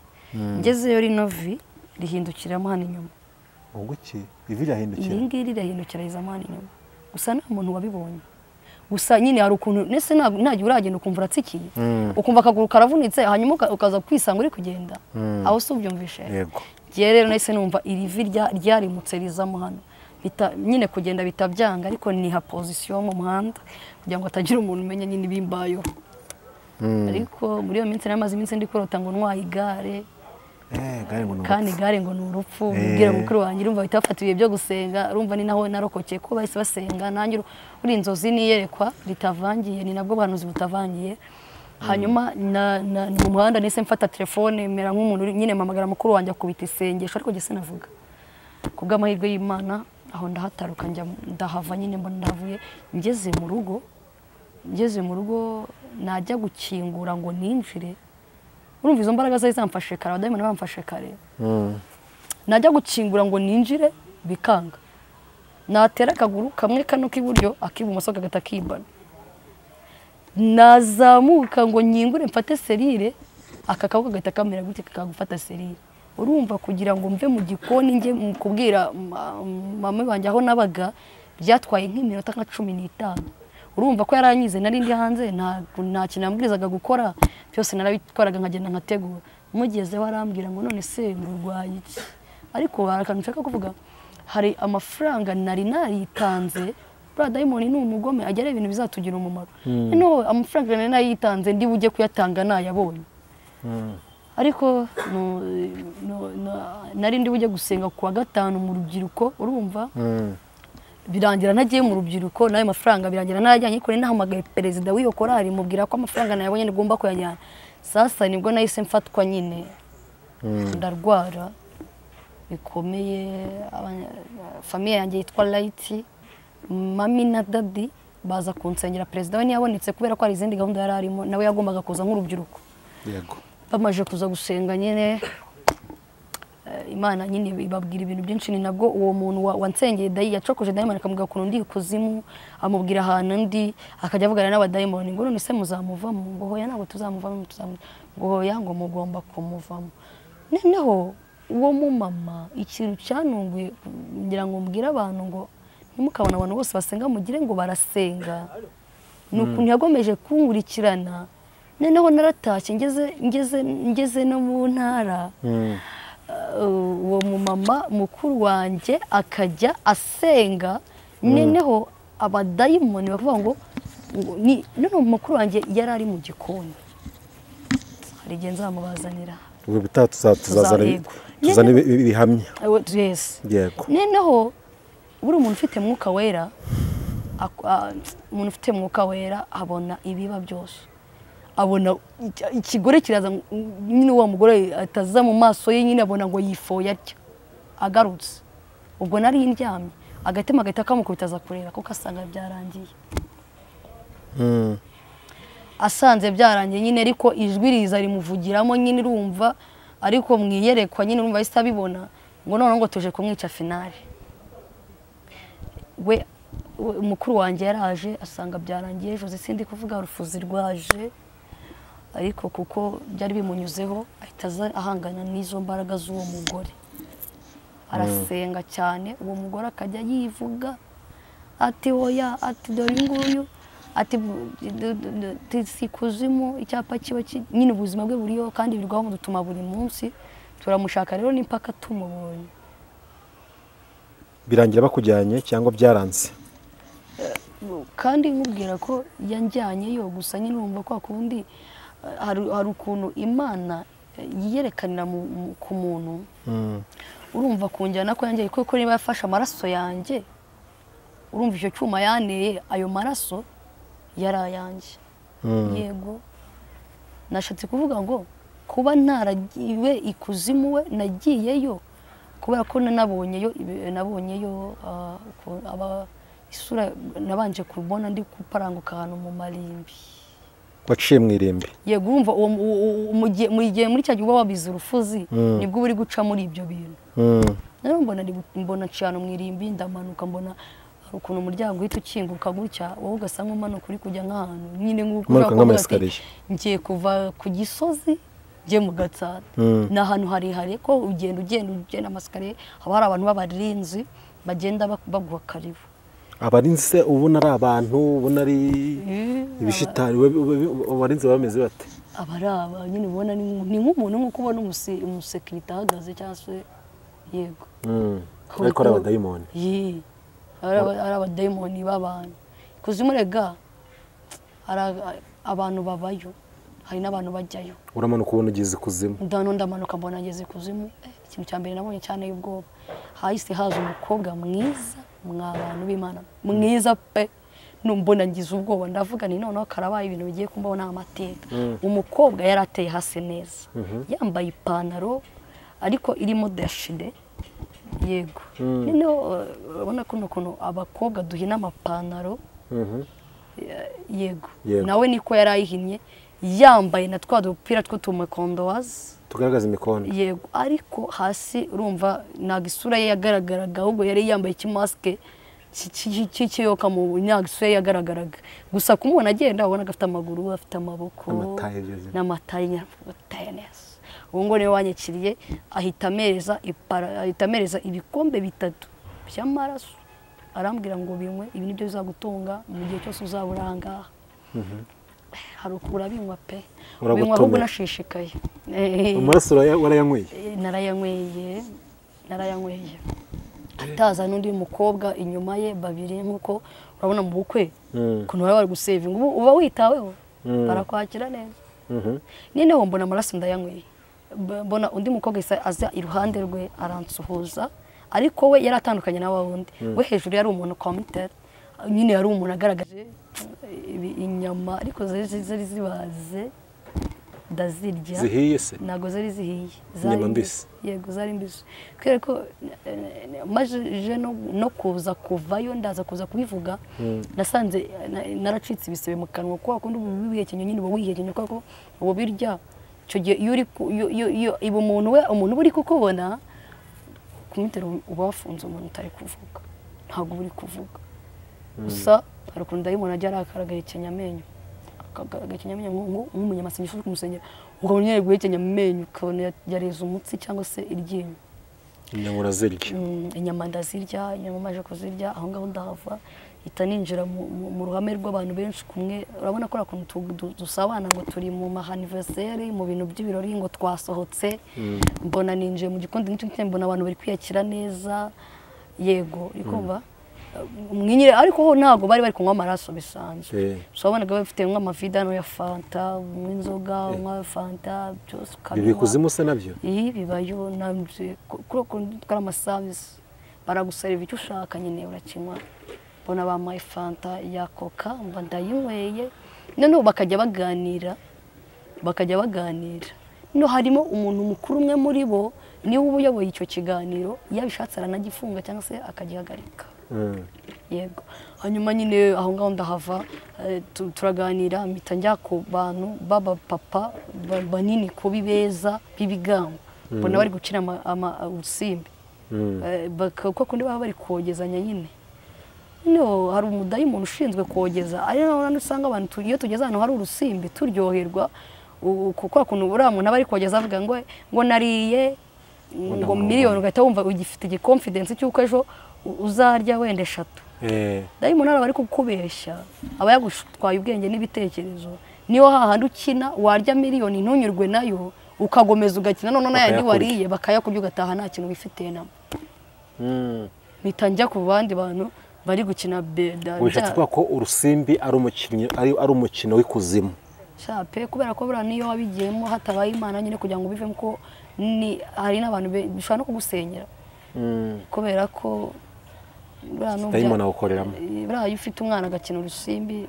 ngezeyo rino vi rihindukiramo hano inyuma ubwo ki ivi rahindukira iri ngiri rirahindukira rizamo hano inyuma gusa nta muntu wabibonye gusa nyine hari ukuntu nese ntagiye uragenda ukumva uratsikiye ukumva akaguru karavunitse hanyuma ukaza kwisanga uri kugenda aho se ubyumvishe yego ngiye rero nahise numva iri vi ryarimutse rizamo hano nyine kugenda bitabyanga ariko niha position mu muhanda kugira ngo atagira umuntu umenya nyine ibimbayeho ariko muri iyo minsi namaze iminsi ndi kurota ngo ntwaye igare kandi igare ngo ni urupfu ubwira mukuru wanjye urumva bitafata ibihe byo gusenga urumva ni naho narokokeye ko bahise basenga nanjye uri inzozi niyerekwa ritavangiye ni nabwo bahanuzi butavangiye hanyuma mu muhanda nise mfata telefone mera nk'umuntu nyine mpamagara mukuru wanjye akubita isengesho ariko gese navuga kubw'amahirwe y'Imana aho ndahataruka ndahava nyine mbona ndavuye ngeze mu rugo najya gukingura ngo ninjire urumva izo mbaraga zari zamfashe kare abadayimoni bamfashe kare najya gukingura ngo ninjire bikanga natera akaguru kamwe kano k'iburyo ak'ibumoso kagata kibana nazamuka ngo nyingure mfate serire aka kaboko gahita kamera gute kakagufata serire urumva kugira ngo mve mu gikoni njye kubwira mama wanjye aho nabaga byatwaye nk'iminota nka 15 urumva ko yaranyize nari ndi hanze nta kintu yambwirizaga gukora byose narabitwaraga nkagenda nkategura mugeze warambwira ngo none se ngurwaye iki ariko harakantu nshaka kuvuga hari amafaranga nari naritanze Diamond ni umugome agera ibintu bizatugira umumaro no amafaranga nari nayitanze ndi bujye kuyatanga nayabonye ariko nari ndi bujye gusenga kuwa gatanu mu rubyiruko urumva birangira nagiye mu rubyiruko nayo mafaranga birangira najyanye kuri nahamagaye perezida w'iyo korari mubwira ko amafaranga nayabonye ngomba kuyajyana sasa nibwo nahise mfatwa nyine ndarwara bikomeye famiye yanjye yitwa Light mami na daddy baza kunsengera perezida we ntiyabonetse kubera ko hari izindi gahunda yari arimo nawe yagombaga kuza nk'urubyiruko yego bamaje kuza gusenga nyine Imana nyine ibabwira ibintu byinshi. Ni nabwo uwo muntu wansengeye yacokoje dayimoni akamubwira ukuntu ndi ikuzimu, amubwira ahantu ndi, akajya avugana n'abadayimoni ngo none se muzamuvamo, ngo hoya ntabwo tuzamuvamo, ngo hoya ngo mugomba kumuvamo. Noneho uwo mumama ikintu cyanunguye, ngira ngo mbwire abantu ngo ntimukabona abantu bose basenga mugire ngo barasenga, ni ukuntu yagomeje kunkurikirana. Noneho naratashye ngeze no mu ntara, uwo mumama mukuru wanjye akajya asenga, noneho abadayimoni bavuga ngo noneho mukuru wanjye yari ari mu gikoni, hari igihe nzamubazanira ubu bitaha tuzazana ibihamya. Yego. Noneho buri umuntu ufite mwuka wera, umuntu ufite mwuka wera abona ibiba byose, abona ikigore kiraza nyine, uwo mugore ataza mu maso ye nyine abona ngo yifoye atya agarutse. Ubwo nari ndyamye, agatema agahita kamukubita aza kureba kuko asanga byarangiye. Asanze byarangiye nyine, ariko ijwi riza rimuvugiramo nyine urumva, ariko mwiyerekwa nyine urumva ahise abibona ngo none ngo tuje kumwica finale. We mukuru wanjye yaraje asanga byarangiye, Jose sindi kuvuga urufuzi rwaje, ariko kuko byari bimunyuzeho ahita ahangana n'izo mbaraga z'uwo mugore. Arasenga cyane, uwo mugore akajya yivuga ati oya, ati dore nguyu, ati sikuzimu, icyapa kiba nyine ubuzima bwe buriyo kandi birwaho mudutuma buri munsi, turamushaka rero n'impaka tumubonye. Birangira bakujyanye cyangwa byaranze? Kandi nkubwira ko yanjyanyeyo, gusa nyine urumva ko akundi hari ukuntu Imana yiyerekanira ku muntu. Urumva kunjyana ko yanjye kuko niba yafashe amaraso yanjye, urumva icyo cyuma yaneye, ayo maraso yari ayanjye. Yego, nashatse kuvuga ngo kuba ntaragiwe ikuzimu we nagiyeyo kubera ko nabonyeyo isura nabanje kubona ndi kuparanguka ahantu mu marimbi. Waciye mu irimbi? Yego, urumva muri cya gihe uba wabize urufuzi nibwo uri guca muri ibyo bintu. Rero mbona nciye mu irimbi, ndamanuka mbona hari ukuntu umuryango uhita ukinguka gutya, wowe ugasa nk'umanuka uri kujya nk'ahantu nyine nk'uko ngiye kuva ku Gisozi ngiye mu Gatsata. Ni ahantu harehare ko ugenda amasikariye, haba hari abantu b'abarinzi bagenda baguha karibu. Abarinzi se ubona ari abantu, ubona ari ibishitari, abarinzi bameze bate? Abaraba nyine ubona ni nk'umuntu nk'uko ubona umusekirite ahagaze cyangwa se. Yego. Ariko ari abadayimoni? Ari abadayimoni b'abantu. Kuzimu rega abantu babayo, hari n'abantu bajyayo. Uramanuka ubona ugeze kuzimu? Ndamanuka mbona ageze kuzimu. Ikintu cya mbere nabonye cyane y'ubwoba, hahise haza umukobwa mwiza, mw'abantu b'Imana mwiza pe, numbona ngize ubwoba, ndavuga ni noneho karabaye ibintu bigiye kumbaho n'amateka. Umukobwa yari ateye hasi neza, yambaye ipantaro ariko irimo dashide. Yego, noneho urabona ko ukuntu abakobwa duhina amapantaro. Yego, nawe niko yari ayihinnye, yambaye na twa dupira tw'utumukondowazi tugaragaza imikondo. Yego, ariko hasi urumva ntago isura ye yagaragaraga, ahubwo yari yambaye ikimaske cy'ikiyoka mu nyago isura ye yagaragaraga. Gusa kumubona agenda ubona afite amaguru, afite amaboko n'amataye neza. Ubu ngo niwe wanyakiriye, ahita amereza ibikombe 3 by'amaraso, arambwira ngo binywe, ibi nibyo bizagutunga mu gihe cyose uzabura ahangaha. Hari ukura binywa pe, binywa ahubwo nashishikaye. Amaraso warayanyweye? Narayanyweye. Ataza n'undi mukobwa inyuma ye babiri, nkuko urabona mu bukwe ukuntu bari gusevinga, uba witaweho, barakwakira neza. Noneho mbona amaraso ndayanyweye, mbona undi mukobwa aza iruhande rwe aransuhuza, ariko we yari atandukanye na wundi. We hejuru yari umuntu committed, nyine yari umuntu agaragaje inyama, ariko zari zibaze ndazirya. Zihiye se? Nago zari zihiye. Inyama mbisi? Yego, zari mbisi. Kubera ko maje no kuza kuvayo, ndaza kuza kubivuga, nasanze naracitse ibisebe mu kanwa, kwa kundi ubihekenye nyine wihekenye, kwa ubu birya cyo gihe iyo umuntu uri kukubona kumutera uba wafunze umuntu utari kuvuga ntabwo uri kuvuga gusa hari ukuntu dayimoni ajya arakaragahekenya amenyo akagahekenya amenyo nk'umunyamasengesho uri kumusengera ukabona yari guhekenya amenyo ukabona yareze umutsi cyangwa se iryinyo inyama urazirya inyama ndazirya inyama maje kuzirya aho ngaho ndahava ita ninjira mu ruhame rw'abantu benshi kumwe urabona ko rakuntu dusabana ngo turi mu anniversaire mu bintu by'ibirori ngo twasohotse mbona ninjiye mu gikondo n'icyo mbona abantu bari kwiyakira neza yego rikumva mwinyire ariko ho ntago bari kunywa amaraso bisanzwe so wabonaga bafite nk'amavidano ya fanta n'inzoga nka fanta byose bibikuzimu se nabyo bibayo nabyo kuko twara amaservice baraguseriva icyo ushaka nyine urakinywa bona ba my fanta ya coca mba ndayinyweye none bakajya baganira no harimo umuntu mukuru umwe muri bo niwe ubuyoboye icyo kiganiro yabishatse aranagifunga cyangwa se akagihagarika yego hanyuma nyine aho ngaho ndahava turaganira mpita njya ku bantu baba papa banini kubi beza bibigango bona bari gukina urusimbi kuko kundi baba bari kogezanya nyine no hari umudayimoni ushinzwe kogeza ari naho usanga abantu iyo tugeze hano hari urusimbi turyoherwa kuko kuntu uriya muntu aba ari kogeza avuga ngo nariye ngo miliyoni ugahita wumva ugifite igikonfidensi cy'uko ejo uzarya wenda 3 dayimoni araba ari kukubeshya aba yagutwaye ubwenge n'ibitekerezo niyo hahandi ukina warya miliyoni ntunyurwe nayo ukagomeza ugakina none n'ayandi wariye bakayakubye ugataha nta kintu wifitiye namo bitanjya ku bandi bantu bari gukina beda wishatse ko urusimbi ari umukino w'ikuzimu shape kubera ko bura niyo wabigiyemo hatabaye Imana nyine kugira ngo bivemo ko ni hari n'abantu bishobora no kugusenyera kubera ko dayimoni awukoreramo buriya iyo ufite umwana agakina urusimbi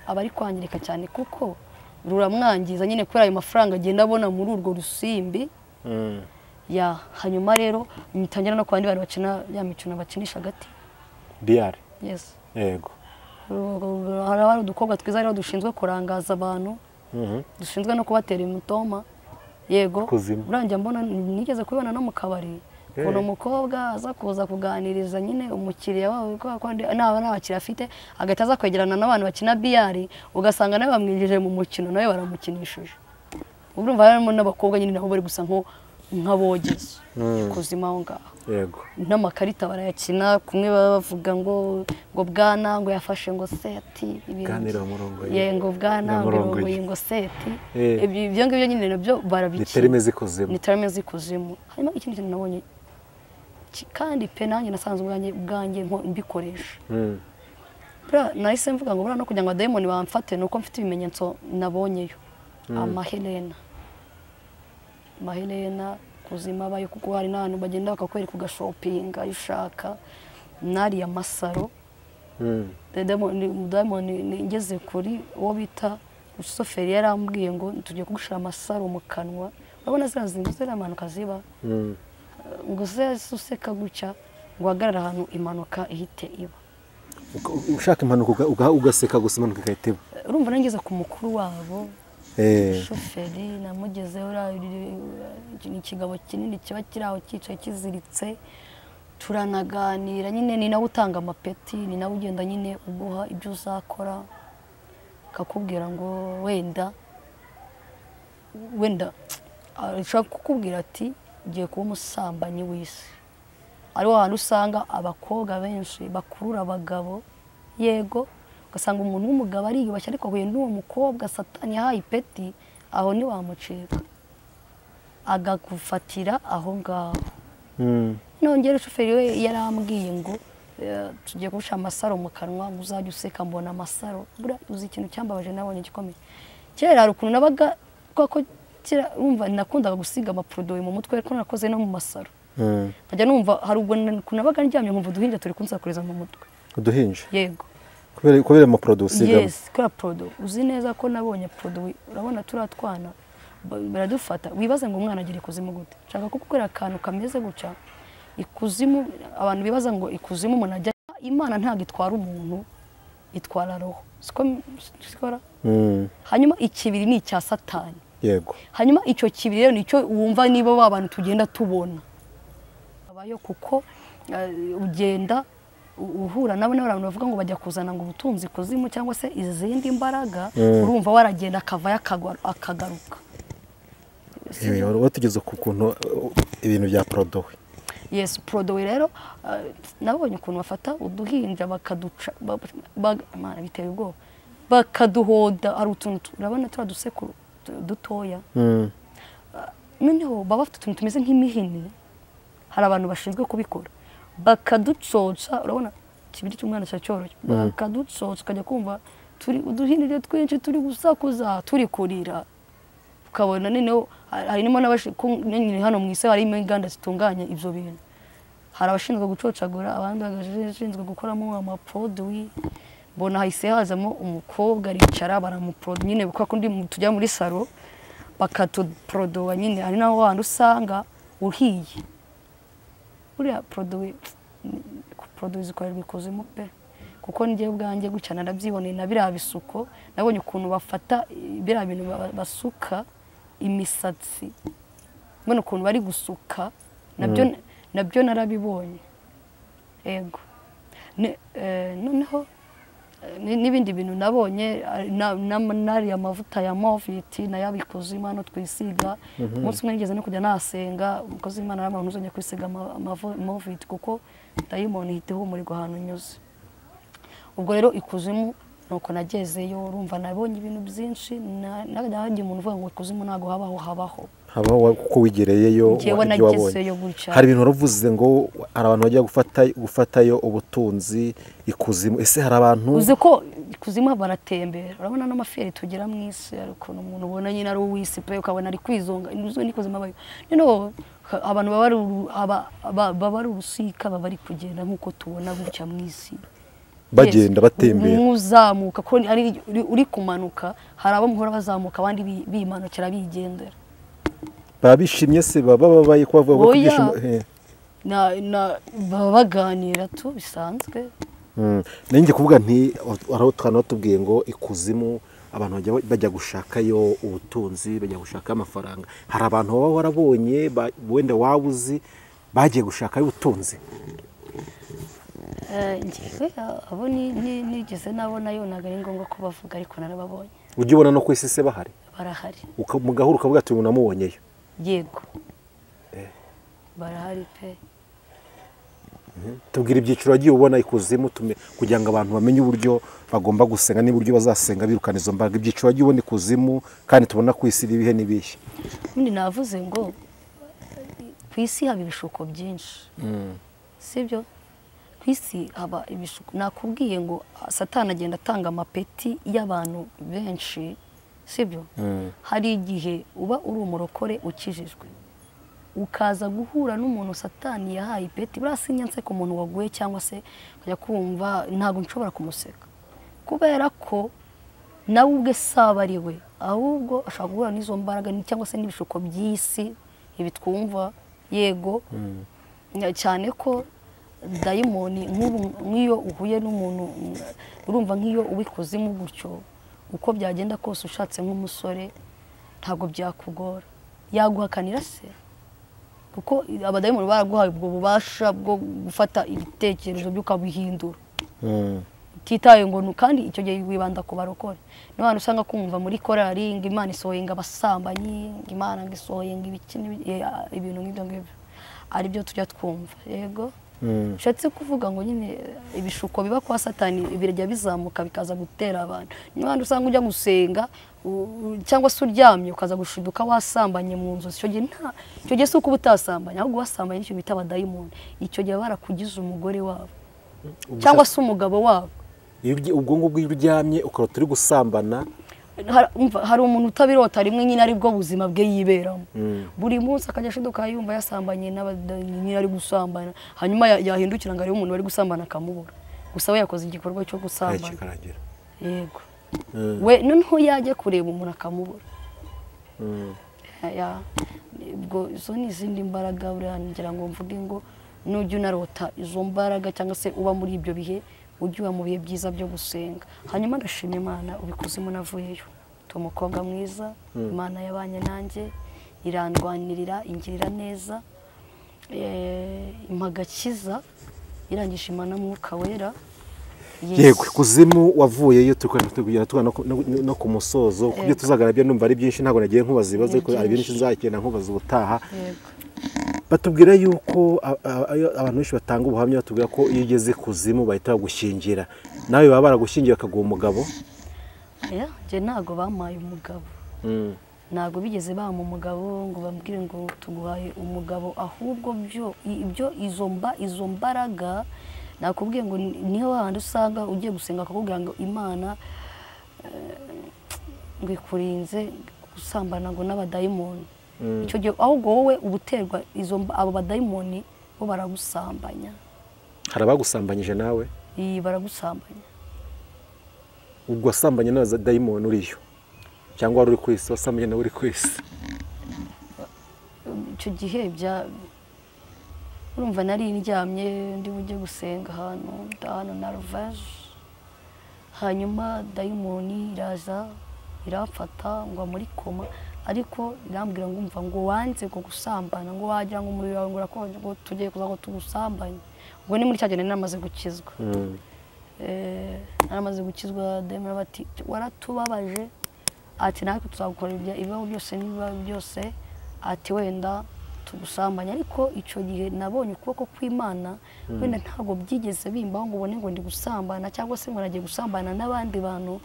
aba ari kwangirika cyane kuko ruramwangiza nyine kubera ayo mafaranga agenda abona muri urwo rusimbi hanyuma rero mitangira no kwandi bari bakina ya mikino bakinisha hagati biyari yes yego hari udukobwa twiza rero dushinzwe kurangaza abantu dushinzwe no kubatera imutoma yego urangira mbona nigeze kubibona no mu kabari kono umukobwa aza kuza kuganiriza nyine umukiriya wawe ko n'abakiriya afite agahita aza kwegerana n'abantu bakina biyari ugasanga nawe bamwinjije mu mukino nawe baramukinishije urumva harimo n'abakobwa nyine nabo bari gusa nk'abogeza kuzima aho ngaho yego n'amakarita barayakina kumwe bavuga ngo bwana ngo yafashe ngo seti ganira umurongo ngo bwana ngo seti ibyo ngibyo nyine nabyo barabikina ni terme zikuzimu hanyuma ikindi kintu nabonye kandi pe nanjye nasanze ubwanjye mbikoresha nahise mvuga ngo no kugira ngo dayimoni bamfate nuko mfite ibimenyetso nabonyeyo amahelena kuzima bayo kuko hari n'abantu bagenda bakakwereka ugashopinga iyo ushaka nariya masaro dayimoni ngeze kuri uwo bita usoferi yarambwiye ngo tugiye kugushira amasaro mu kanwa urabona ziriya mpanuka ziba ngo useka gutya ngo uhagarare ahantu impanuka ihite iba ushaka impanuka ugaseka gusa impanuka igahita iba urumva nangeze ku mukuru wabo shoferi namugezeho ni ikigabo kinini kiba kiri aho cyicaye kiziritse turanaganira nyine ni nawe utanga amapeti ni nawe ugenda nyine uguha ibyo uzakora akakubwira ngo wenda ashobora kukubwira ati ugiye kuba umusambanyi w'isi ariho hantu usanga abakobwa benshi bakurura abagabo yego ugasanga umuntu w'umugabo ariyubashye ariko ahuye n'uwo mukobwa satani yahaye ipeti aho ntiwamucika agagufatira aho ngaho nongera shoferi we yarambwiye ngo tugiye guca amasaro mu kanwa ngo uzajye useka mbona amasaro bura uzi ikintu cyambabaje nabonye gikomeye kera hari ukuntu nabaga ko urumva nakundaga gusiga amaproduwi mu mutwe ariko nakoze no mu masaro nkajya numva hari ubwo nabaga ndyamye nkumva uduhinja turi kunsakureza mu mutwe uduhinja yego kubera amaproduwi usigamo yes kubera produwi uzi neza ko nabonye produwi urabona turatwana baradufata wibaze ngo umwana agira ikuzimu gute nshaka kugukorera akantu kameze gutya ikuzimu abantu bibaza ngo ikuzimu umuntu ajya Imana ntabwo itwara umuntu itwara roho sikora hanyuma ikibiri ni icya satani yego hanyuma icyo kibiri rero nicyo wumva niba abantu tugenda tubona nayo kuko ugenda uhura nabo n'abantu bavuga ngo bajya kuzana ngo ubutunzi kuzimu cyangwa se izindi mbaraga urumva waragenda akava akagaruka. Yewe tugeze ku kuntu ibintu bya Prodowe. Yes, Prodowe rero nabonye ukuntu bafata uduhinja bakaduca Imana biteye ubwoba bakaduhoda ari utuntu urabona turi dusekuru dutoya. Noneho baba bafite utuntu tumeze nk'imihini, hari abantu bashinzwe kubikora bakaducoca, urabona kibiri cy'umwana cyoroshye bakaducoca ukajya kumva turi uduhinire twinshi turi gusakuza turi kurira, ukabona noneho harimo n'abashinzwe hano mu isi harimo inganda zitunganya ibyo bintu, hari abashinzwe gucocagura abandi bashinzwe gukoramo amaproduwi. Mbona hahise hazamo umukobwa aricara baramuproduwa nyine kuko kundi tujya muri salo bakatuproduwa nyine, ari naho wandi usanga uhiye. Uriya Prodowe zikorerwa ikuzimu pe, kuko njye ubwanjye gutya narabyiboneye na biriya bisuko, nabonye ukuntu bafata biriya bintu basuka imisatsi, mbona ukuntu bari gusuka nabyo narabibonye. Yego noneho n'ibindi bintu nabonye nari amavuta ya Movit nayabikoze hano twisiga. Umunsi umwe nigeze no kujya nasenga umukozi w'Imana aramuntu uzanye kwisiga Movit kuko dayimoni ihiteho umuriro ahantu nyuze. Ubwo rero ikuzimu nuko nagezeyo, urumva nabonye ibintu byinshi. Nagaje umuntu uvuga ngo ikuzimu nago habaho kuko wigereyeyo njyewe nagezeyo gutya. Hari ibintu waravuze ngo hari abantu bajya gufatayo ubutunzi ikuzimu. Ese hari abantu uzi ko ikuzimu baratembera, urabona n'amaferi tugira mu isi, ariko umuntu ubona nyine ari uwisi pe ukabona ari kwizonga inzu n'ikuzimu abayo. Noneho abantu baba ari urusika baba ari kugenda nk'uko tubona gutya mu isi bagenda batembera muzamuka ko ari uri kumanuka, hari abo muhora bazamuka abandi bimanukira bigendera. Babishimye se baba babaye ko bavuga ko byishimo baba baganira tu bisanzwe. Nanjye kuvuga nti araho twana tubwiye ngo ikuzimu abantu bajya gushakayo ubutunzi, bajya gushaka amafaranga. Hari abantu baba warabonye wenda wabuzi bagiye gushakayo ubutunzi. Njyewe abo nigeze nabona yo ntago ari ngombwa ko bavuga, ariko narababonye. Ujye ubona no kwisi se bahari barahari mugahura ukavuga ati umuntu namubonyeyo. Yego barahari pe. Tubwira ibyiciro wagiye ubona ikuzimu kugira ngo abantu bamenye uburyo bagomba gusenga n'uburyo bazasenga birukana izo mbaraga. Ibyiciro wagiye ubona ikuzimu kandi tubona ku isi ibihe n'ibishye. Undi navuze ngo ku isi haba ibishuko byinshi, sibyo? Ku isi haba ibishuko. Nakubwiye ngo Satani agenda atanga amapeti y'abantu benshi, sibyo? Hari igihe uba uri umurokore ukijijwe ukaza guhura n'umuntu Satani yahaye ipeti, burasinyanse ku muntu waguye cyangwa se kujya kumva ntago nshobora kumuseka kubera ko nawe ubwe saba ari we, ahubwo ashaka guhura n'izo mbaraga cyangwa se n'ibishuko by'isi ibi twumva. Yego cyane ko dayimoni nk'iyo uhuye n'umuntu urumva nk'iyo ubikuzimu gutyo uko byagenda kose ushatse nk'umusore ntago byakugora, yaguhakanira se kuko abadayimoni baraguhaye ubwo bubasha bwo gufata ibitekerezo by'ukabihindura titaye ngo kandi icyo gihe wibanda ku barokore. N'abantu usanga kumva muri korali ngo Imana isohoye ngo abasambanyi, ngo Imana ngo isohoye ngo ibintu nk'ibyo ngibyo ari byo tujya twumva. Yego Shatse kuvuga ngo nyine ibishuko biba kwa Satani birajya bizamuka bikaza gutera abantu. N'abandi usanga ujya gusenga cyangwa se uryamye ukaza gushiduka wasambanye mu nzu. Icyo gihe suko ubutasambanye ahubwo wasambanye icyo bita abadayimoni. Icyo gihe barakugize umugore wabo cyangwa se umugabo wabo. Ubwo ngubwo uryamye ukaba turi gusambana. Hari umuntu utabirota rimwe nyine ari bwo buzima bwe yiberamo. Buri munsi akajya ashiduka yumva yasambanye n'abadayimoni ari gusambana, hanyuma yahindukira ngo ari umuntu bari gusambana akamubura. Gusa we yakoze igikorwa cyo gusambana. Yego. We noneho yajya kureba umuntu akamubura. Ubwo izo ni izindi mbaraga urangira ngo mvuge ngo nujya unarota izo mbaraga cyangwa se uba muri ibyo bihe ujye uba mu bihe byiza byo gusenga. Hanyuma ndashima Imana ubikuzimu navuyeyo. Umukobwa mwiza, Imana yabanye nanjye irandwanirira ingirira neza. impagakiza irangisha Imana Mwuka Wera. Yego kuzimu wavuyeyo tukugera no ku musozo kubyo tuzagarabye numva ari byinshi ntago nagiye nkubaza ibibazo ko ari byinshi nzakenda nkubaza ubutaha. Batubwira yuko abantu benshi batanga ubuhamya batubwira ko iyo ugeze kuzimu bahita bagushyingira. Nawe baba baragushyingiye bakaguha umugabo? Je ntago bamaye umugabo. Ntago bigeze bama umugabo ngo bambwire ngo tuguhaye umugabo, ahubwo ibyo izo mbaraga nakubwiye ngo niho handi usanga ugiye gusenga akakubwira ngo Imana ngo ikurinze gusambana ngo n'abadayimoni. Icyo gihe ahubwo wowe ubuterwa abo badayimoni bo baragusambanya. Hari abagusambanyije nawe? Baragusambanya. Ubwo wasambanye n'abadayimoni uriyo cyangwa wari uri ku isi? Wasambanye nawe uri ku isi? Icyo gihe urumva nari ndyamye ndi bujye gusenga hano Norvège, hanyuma dayimoni iraza irafata ngo muri koma, ariko irambwira ngo umva ngo wanze ko gusambana ngo wagira ngo muri yawe ngurakonje ngo tugiye kuza ngo tugusambanye. Ubwo ni muri cyagene namaze gukizwa. Naramaze gukizwa demera bati waratubabaje, ati natwe tuzagukora ibibaho byose niba byose, ati wenda tugusambanya. Ariko icyo gihe nabonye ukuboko kw'Imana, wenda ntabwo byigeze bimbaho ngo ubone ngo ndi gusambana cyangwa se ngo nagiye gusambana n'abandi bantu.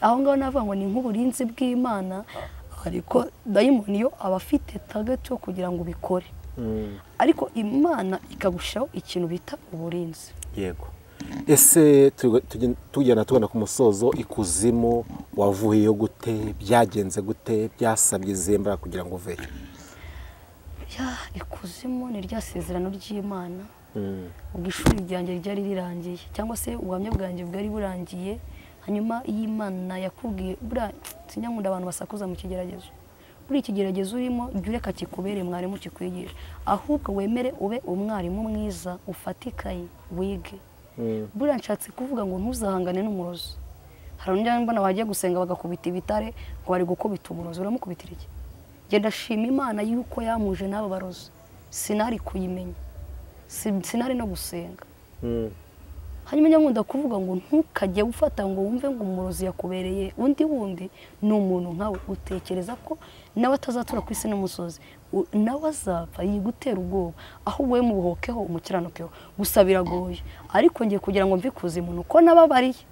Aho ngaho navuga ngo ni nk'uburinzi bw'Imana, ariko dayimoni yo aba afite target yo kugira ngo ubikore. Ariko Imana ikagushaho ikintu bita uburinzi. Yego. Ese tugenda tubona ku musozo, ikuzimu wavuyeyo gute? Byagenze gute? Byasabye izembara kugira ngo uveyo? Ikuzimu ni rya sezerano ry'Imana. Ubwo ishuri ryanjye ryari rirangiye cyangwa se ubuhamya bwanjye bwari burangiye, hanyuma y'Imana yakubwiye sinyakunda abantu basakuza mu kigeragezo. Buri ikigeragezo urimo jya ureka kikubere mwarimu kikwigisha, ahubwo wemere ube umwarimu mwiza, ufatikaye wige. Buriya nshatse kuvuga ngo ntuzahangane n'umurozi. Hari undi mbona wagiye gusenga bagakubita ibitare ngo bari gukubita umurozi, uramukubitira iki? Genda shima Imana yuko yamuje n'abo barozi. Sinari kuyimenya, sinari no gusenga. Hanyuma nyakunda kuvuga ngo ntukajye ufata ngo wumve ngo umurozi yakubereye wundi ni umuntu nkawe. Utekereza ko nawe atazatura ku isi n'umusozi, nawe azapfa yigutera ubwoba, aho we mubuhokeho umukiranukeho. Gusa biragoye, ariko ngiye kugira ngo mvikuze umuntu uko nababariye.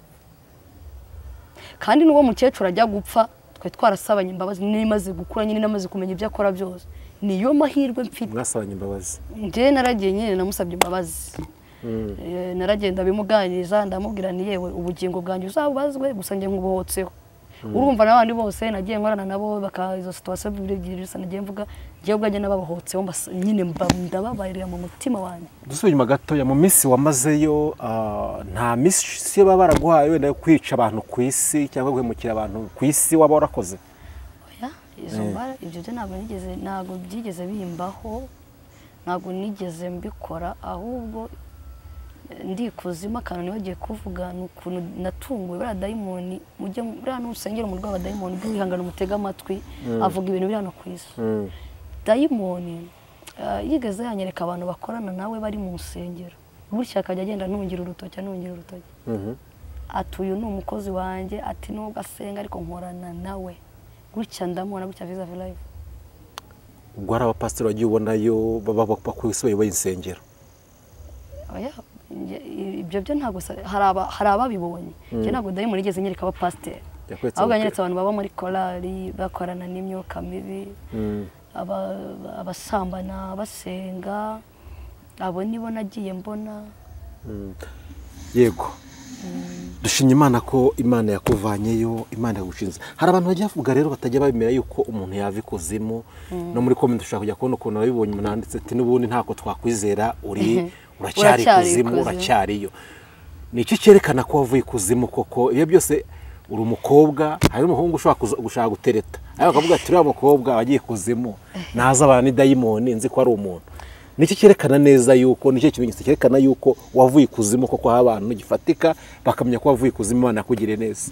Kandi n'uwo mukecuru ajya gupfa twe twarasabanye imbabazi, nimaze gukura nyine namaze kumenya ibyo akora byose. Niyo mahirwe mfite. Mwasabanye imbabazi? Nje naragiye nyine namusabye imbabazi. Naragenda bimuganiriza ndamubwira ni yewe ubugingo bwanjye uzabazwe, gusa ngiye nkubohotseho. Urumva n'abandi bose nagiye nkorana nabo bakazo situation bibirigirisa nagiye mvuga ngiye ubwanjye nababohotseho nyine ndababarira mu mutima wanjye. Dusubiye inyuma gato ya mu minsi wamazeyo, nta misi baba baraguhaye wenda yo kwica abantu ku isi cyangwa guhemukira abantu ku isi waba warakoze? Oya, izo mbara ibyo ntabwo byigeze bimbaho, ntabwo nigeze mbikora, ahubwo ndi kuzima kandi nibagiye kuvuga n'ukuntu natunguwe bari dayimoni mujye bari n'usengera umurwa wa dayimoni bwihangana umutega amatwi avuga ibintu biri hano ku isi. Dayimoni yigeze yanyereka abantu bakorana nawe bari mu nsengero, burya akajya agenda ntungira urutoki. Ati uyu ni umukozi wanjye, ati nubwo asenga ariko nkorana nawe gutya ndamubona gutya Visa Live. Ubwo hari abapasiteri wagiye ubonayo baba bakwisubiye insengero? Oya, ibyo ntabwo hari ababibonye. Njye ntabwo dayimoni igeze nyereka abapasiteri, ahubwo yanyeretse abantu baba muri korali bakorana n'imyuka mibi, abasambana basenga, abo nibo nagiye mbona. Yego. Dushimye Imana ko Imana yakuvanyeyo, Imana yagushinze. Hari abantu bajya bavuga rero batajya babimera yuko umuntu yava ikuzimu, no muri comment ushaka kujya kubona ukuntu babibonye umuntu anditse ati n'ubundi ntako twakwizera uracyari kuzimu, uracyariyo. Ni iki cyerekana ko wavuye ikuzimu koko? Iyo byose uri umukobwa, hari umuhungu ushaka gushaka gutereta, ariko akavuga ati uriya mukobwa wagiye kuzimu naza abantu ni dayimoni, nzi ko ari umuntu. Niki cyerekana neza yuko nicyo kimenyetso cyerekana yuko wavuye ikuzimu koko abantu gifatika bakamenya ko wavuye ikuzimu Imana yakugiriye neza?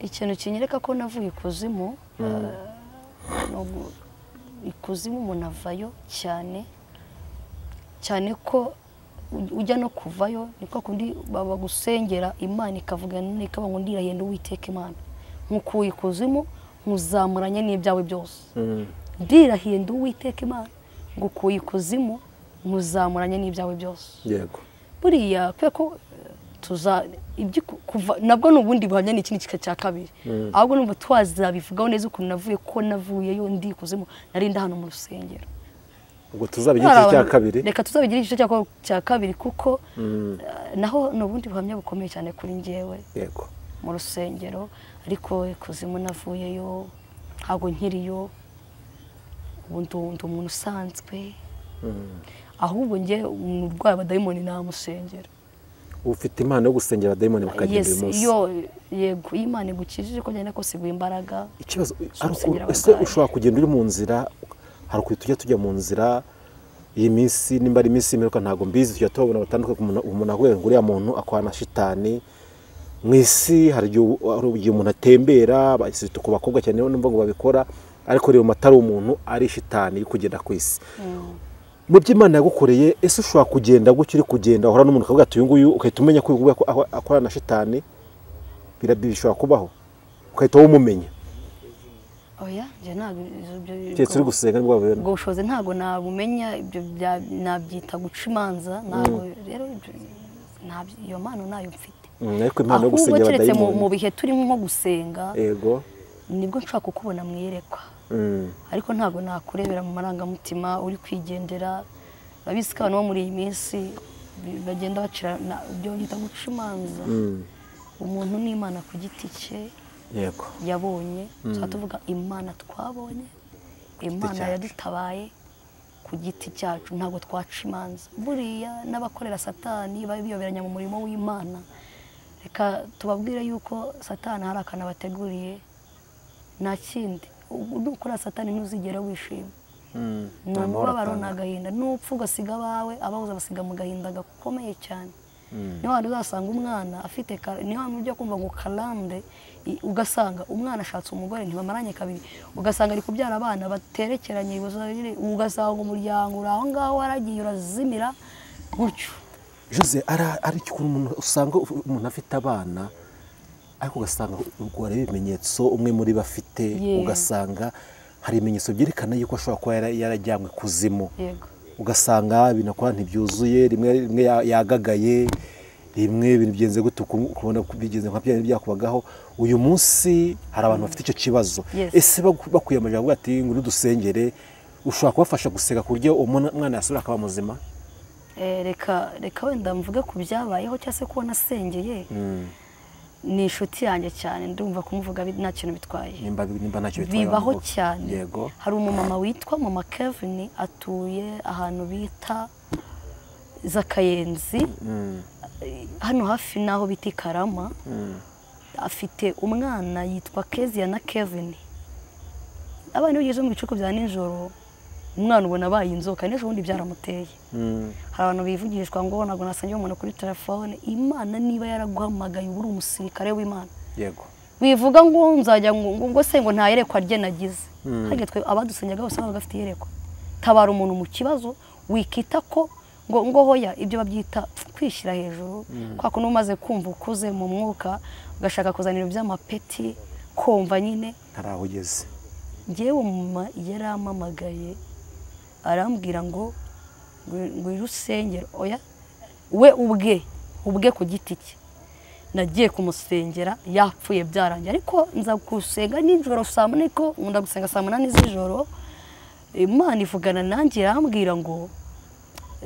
Ikintu kinyereka ko navuye ikuzimu, ikuzimu umuntu avayo cyane cyane ko ujya no kuvayo niko kundi baba gusengera Imana ikavugana n'ikaba ngo ndirahenda Uwiteka Imana nkukuye kuzimu nkuzamuranye n'ibyawe byose ndirahenda Uwiteka Imana ngukuye kuzimu nkuzamuranye n'ibyawe byose yego buriya kweko tuza kuva nabwo nubundi buhamya n'ikindi cya kabiri ahubwo numva twazabivugaho neza ukuntu navuye ko navuyeyo ndi kuzimu narinda hano mu rusengero ubwo tuzabigira igice cya kabiri reka tuzabigira igice cya kabiri kuko naho nubundi buhamya bukomeye cyane kuri njyewe yego mu rusengero ariko kuzimu navuyeyo ntabwo nkiriyo ubu ndi umuntu usanzwe ahubwo njye umurwayi abadayimoni namusengera ufite impano yo gusengera abadayimoni bakagenda uyu munsi yego Imana igukijije ko njye nako siguye imbaraga ikibazo ese ushobora kugenda uri mu nzira hari ukuntu tujya mu nzira iyi minsi nimba ari iminsi y'imperuka ntabwo mbizi tujya tubona batandukanye umuntu ahuye ngo uriya muntu akwana na shitani mu isi hari igihe umuntu atembera ku bakobwa cyane nibo numva ngo babikora ariko rero matari umuntu ari shitani iri kugenda ku isi mu by'Imana yagukoreye ese ushobora kugenda gutyo uri kugenda uhora n'umuntu akavuga ati uyu nguyu ukahita umenya ko akorana na shitani bishobora kubaho ukahita wumumenya oya je ntabwo cyetse uri gusenga nibwo babera ubwo bushobozi ntabwo nabumenya ibyo nabyita guca imanza ntabwo rero iyo mpano nayo mfite ariko impano yo gusengera abadayimoni mu bihe turimo nko gusenga yego nibwo nshaka kukubona mwiyerekwa ariko ntabwo nakurebera mu marangamutima uri kwigendera babizi ko abantu bo muri iyi minsi bagenda bacira ibyo bita guca imanza umuntu n'Imana ku giti cye yego yabonye tuvuga Imana twabonye Imana yadutabaye ku giti cyacu ntabwo twaca imanza buriya n'abakorera satani babiyoberanya mu murimo w'Imana reka tubabwire yuko satani hari akana bateguriye nta kindi nukora satani ntuzigera wishima n'umubabaro n'agahinda n'upfa ugasiga abawe ababuze basiga mu gahinda gakomeye cyane niyo hantu uzasanga umwana afite niyo hantu ujya kumva ngo karande ugasanga umwana ashatse umugore ntibamaranye kabiri ugasanga ari kubyara abana baterekeranye ugasanga umuryango uri aho ngaho waragiye urazimira gutyo Jose ari umuntu usanga umuntu afite abana ariko ugasanga urwara ibimenyetso umwe muri bafite ugasanga hari ibimenyetso byerekana yuko ashobora kuba yarajyanywe kuzimu ugasanga binakora ntibyuzuye rimwe yagagaye rimwe ibintu byenze gute ukubona bigeze nka byari byakubagaho uyu munsi hari abantu bafite icyo kibazo ese bakwiyamaje bavuga ati ngo dusengere ushobora kubafasha gusega ku buryo umwana yasubira akaba muzima reka wenda mvuge ku byabayeho cyangwa se kubona asengeye ni inshuti yanjye cyane ndumva kumuvuga nta kintu bitwaye nimba ntacyo bitwaye bibaho cyane hari umumama witwa mama Kevin atuye ahantu bita Zakayenzi hano hafi naho bita Karama afite umwana yitwa Kezia na Kevin abana bigeze mu bicuko bya nijoro umwana ubona abaye inzoka n'ejo bundi byaramuteye hari abantu bivugishwa ngo ntabwo nasangiye umuntu kuri telefone Imana niba yaraguhamagaye uri umusirikare w'Imana yego bivuga ngo nzajya ngo se ngo nta yerekwa rye nagize hage twe abadusenyaga bose baba bafite yerekwa tabara umuntu mu kibazo wikita ko ngo hoya ibyo babyita kwishyira hejuru kwa kuno umaze kumva ukuze mu mwuka ugashaka kuzanira by'amapeti kumva nyine ntarahugeze ngewe mama yaramamagaye arambwira ngo urusengero oya we ubwe ku giti cye nagiye kumusengera yapfuye byarangiye ariko nza gusenga nijoro saa munani ko nkunda gusenga saa munani z'ijoro Imana ivugana nanjye irambwira ngo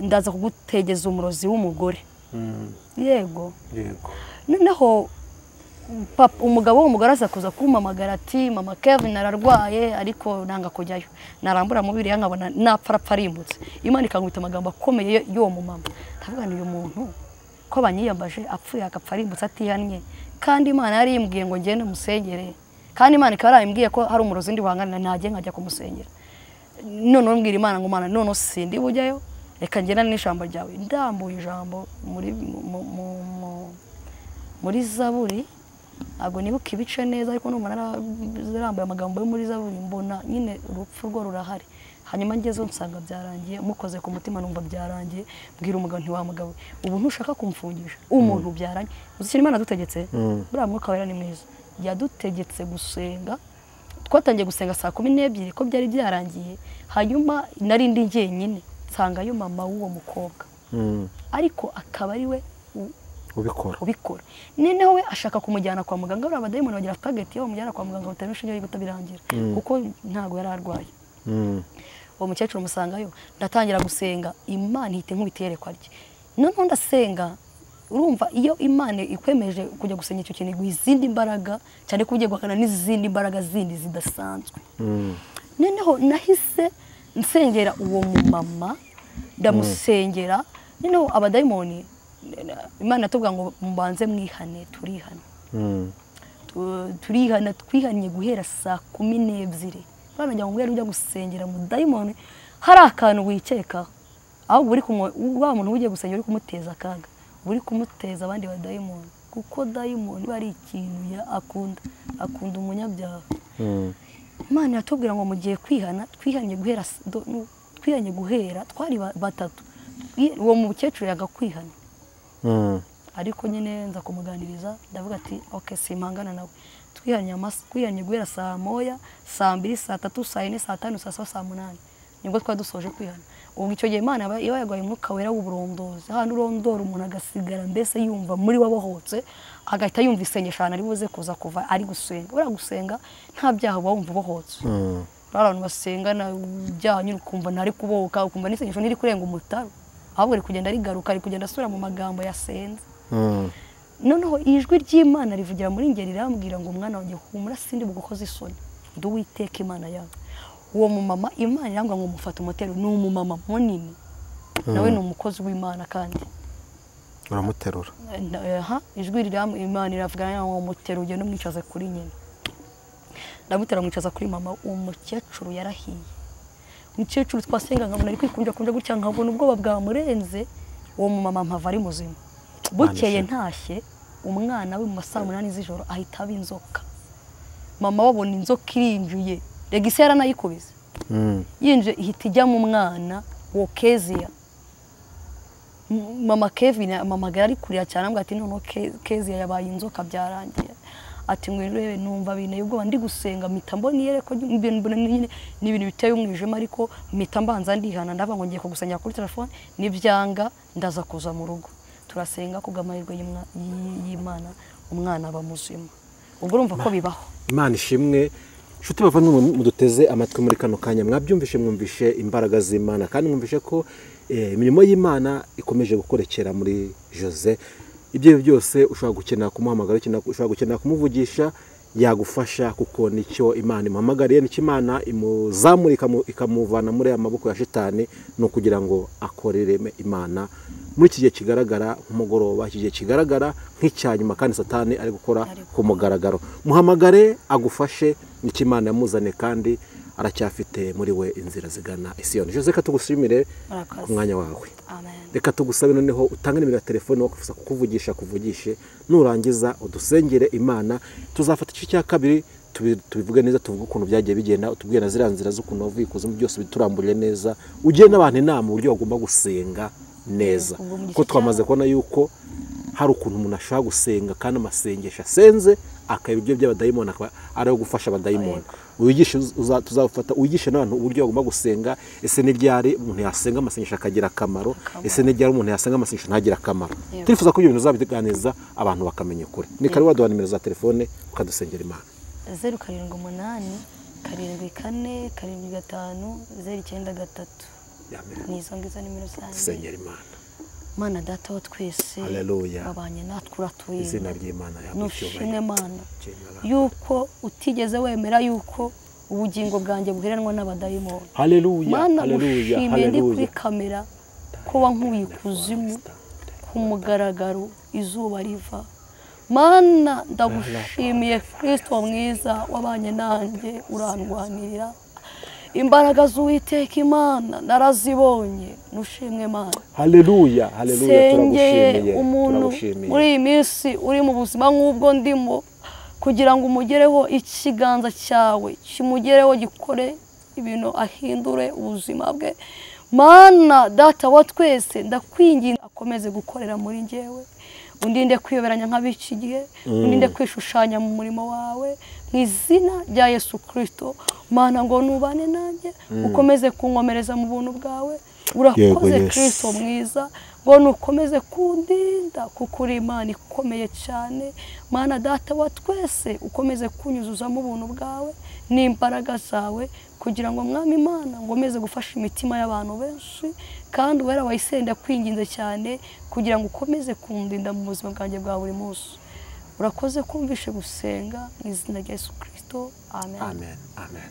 ndaza kugutegeza umurozi w'umugore yego noneho umugabo w'umugore aza kuza kumpamagara ati mama Kevin ararwaye ariko nanga kujyayo narambura mubiri nkabona napfa arimbutse Imana ikangwita amagambo akomeye y'uwo mumama ndavuga uyu muntu ko banyiyambaje apfuye agapfa arimbutse atihannye kandi Imana yari yimbwiye ngo ngende musengere kandi Imana ikaba yarimbwiye ko hari umurozi ndi wangana ntajye nkajya kumusengera none mbwira Imana ngo Mana none sindi bujyayo reka ngena n'ijambo ryawe ndambuye ijambo muri Zaburi ntabwo nibuka ibice neza ariko numva nararambuye amagambo yo muri Zaburi mbona nyine urupfu rwo rurahari hanyuma ngezo nsanga byarangiye mukoze ku mutima numva byarangiye mbwira umugabo nti wa mugabo ubu ntushaka kumfungisha umuntu byaranye uzikira Imana dutegetse buriya mwuka wera ni mwiza yadutegetse gusenga twatangiye gusenga saa 12 ko byari byarangiye hanyuma narindi njyenyine nsanga yo mama w'uwo mukobwa ariko akaba ari we ubikora noneho we ashaka kumujyana kwa muganga buriya abadayimoni bagira target yo mujyana kwa muganga batanishinge yo gutabirangira kuko ntago yari arwaye uwo mukecuru musangayo ndatangira gusenga Imana ihite nk'ubiterekwa rye noneho ndasenga urumva iyo Imana ikwemeje kujya gusenya icyo kintu izindi imbaraga cyane ko ugiye guhakana n'izindi imbaraga zindi zidasanzwe noneho nahise nsengera uwo mumama ndamusengera noneho abadayimoni Imana yatubwira ngo mbanze mwihane turihana twihanye guhera saa 12 bamenya ngo ujya gusengera mu dayimoni hari akantu wikeka aho buri wa muntu ugiye gusengera uri kumuteza akaga uri kumuteza abandi badayimoni kuko dayimoni bari ikintu akunda umunyabyaha Imana yatubwira ngo mugiye kwihana twihanye guhera twari batatu uwo mukecuru yagakwihana ariko nyine nza kumuganiriza ndavuga ati okay simpangana nawe twihanye guhera saa 1 saa 2 saa 3 saa 4 saa 5 saa 7 saa 8 nibwo twadusoje kwihana ubwo icyo gihe Imana iba yagwaye umwuka wera w'uburondozi hano urondora umuntu agasigara mbese yumva muri wabohotse agahita yumva isengesho ari buze kuva ari gusenga ura gusenga nta byaha wumva bohotse abantu basenga na byaha nyine ukumva ntari kubohoka ukumva n'isengesho niri kurenga umutaro ahubwo ari kugenda rigaruka ari kugenda asura mu magambo yasenze noneho ijwi ry'Imana rivugira muri ngeri rirambwira ngo umwana wanjye humura sindi bugukoze isoni nduwiteka Imana yawe uwo mumama Imana irambwa ngo mufata umutero ni umumama munini nawe ni umukozi w'Imana kandi uramuterura ijwi riramwe Imana iravugana ngo umutero ugende umwicaze kuri nyine ndamutera mwicaza kuri mama umukecuru yarahiye umukecuru twasenga nkabona ari kwikunja gutya nkabona ubwoba bwamurenze uwo mumama mpava ari muzima bukeye ntashye umwana we mu masaa 8 z'ijoro ahita aba inzoka mama wabona inzoka irinjuye regisi yaranayikubise yinje ihita ijya mu mwana wo Kezia mama Kevin mama gari kurira cyane ambwa ati none Kezia yabaye inzoka byarangiye ati ngwirebe numva bine ubwo ndi gusenga mitambo niyere ko ibintu ni ibintu biteye umwijima ariko mitambanza ndihana ndava ngo ngiye kugusanya kuri telefone nibyanga ndaza kuza mu rugo turasenga kugamahirwe y'Imana umwana aba muzima ubwo urumva ko bibaho Imana ishimwe shuti bavandimwe muduteze amatwi muri kano kanya mwumvishe imbaraga z'Imana kandi mwumvishe ko imirimo y'Imana ikomeje gukorekera muri Jose ibyo byose ushobora gukenera kumuhamagara ushobora gukenera kumuvugisha yagufasha kuko nicyo Imana imuhamagariye nicyo Imana imuzamurika ikamuvana muri amaboko ya shitani no kugira ngo akorere Imana muri iki gihe kigaragara nk'umugoroba iki gihe kigaragara nk'icyanyuma kandi satani ari gukora ku mugaragaro muhamagare agufashe nicyo Imana yamuzane kandi aracyafite muri we inzira zigana Isiyoni Jose ka tugushimire ku mwanya wawe reka tugusabe noneho utange nimero ya telefone wakufasa kuvugishe nurangiza udusengere Imana tuzafata igice cya kabiri tubivuge neza tuvuga ukuntu byagiye bigenda utubwiye na zira nzira z'ukuntu wavuye kuzo byose bituramburiye neza ugiye n'abantu inama uburyo bagomba gusenga neza ko twamaze kubona yuko hari ukuntu umuntu ashaka gusenga kandi amasengesho asenze akaba ibyo by'abadayimoni ari gufasha abadayimoni uyigisha tuzafata uyigisha n'abantu uburyo bagomba gusenga ese n'iryari umuntu yasenga amasengesho akagira akamaro ese n'iryari umuntu yasenga amasengesho ntagira akamaro turifuza ko ibyo bintu uzabiganiza abantu bakamenya ukuri ni kari waduha nimero za telefone ukadusengera Imana 078 74 75 093 nizo ngizo nimero zanjye dusengera Imana Mana data wa twese babanye natwe uratuye izina ry'Imana nushimwe Mana yuko utigeze wemera yuko ubugingo bwanjye buheranwa n'abadayimoni Mana ushimiye ndi kuri kamera ko wankuye kuzimu ku mugaragaro izuba riva Mana ndagushimiye Kristo mwiza wabanye nanjye urandwanira imbaraga z'Uwiteka Imana narazibonye nushimwe Mana haleluya turagushimiye umuntu muri iyi minsi uri mu buzima nk'ubwo ndimo kugira ngo umugereho ikiganza cyawe kimugereho gikore ibintu ahindure ubuzima bwe. Mana data wa twese ndakwinginga akomeze gukorera muri njyewe, undinde kwiyoberanya nk'ab'iki gihe, undinde kwishushanya mu murimo wawe mu izina rya Yesu Kristo. Mana ngo nubane nanjye, ukomeze kunkomereza mu buntu bwawe. Urakoze Kristo mwiza, ngo nukomeze kundinda kuko uri Imana ikomeye cyane. Mana data wa twese ukomeze kunyuzuza mu buntu bwawe n'imbaraga zawe, kugira ngo Mwami Imana ngomeze gufasha imitima y'abantu benshi, kandi wera wayisenda kwinginze cyane kugira ngo ukomeze kundinda mu buzima bwanjye bwa buri munsi. Urakoze kumvishe gusenga mu izina rya Yesu Kristo. Amen. Amen. Amen.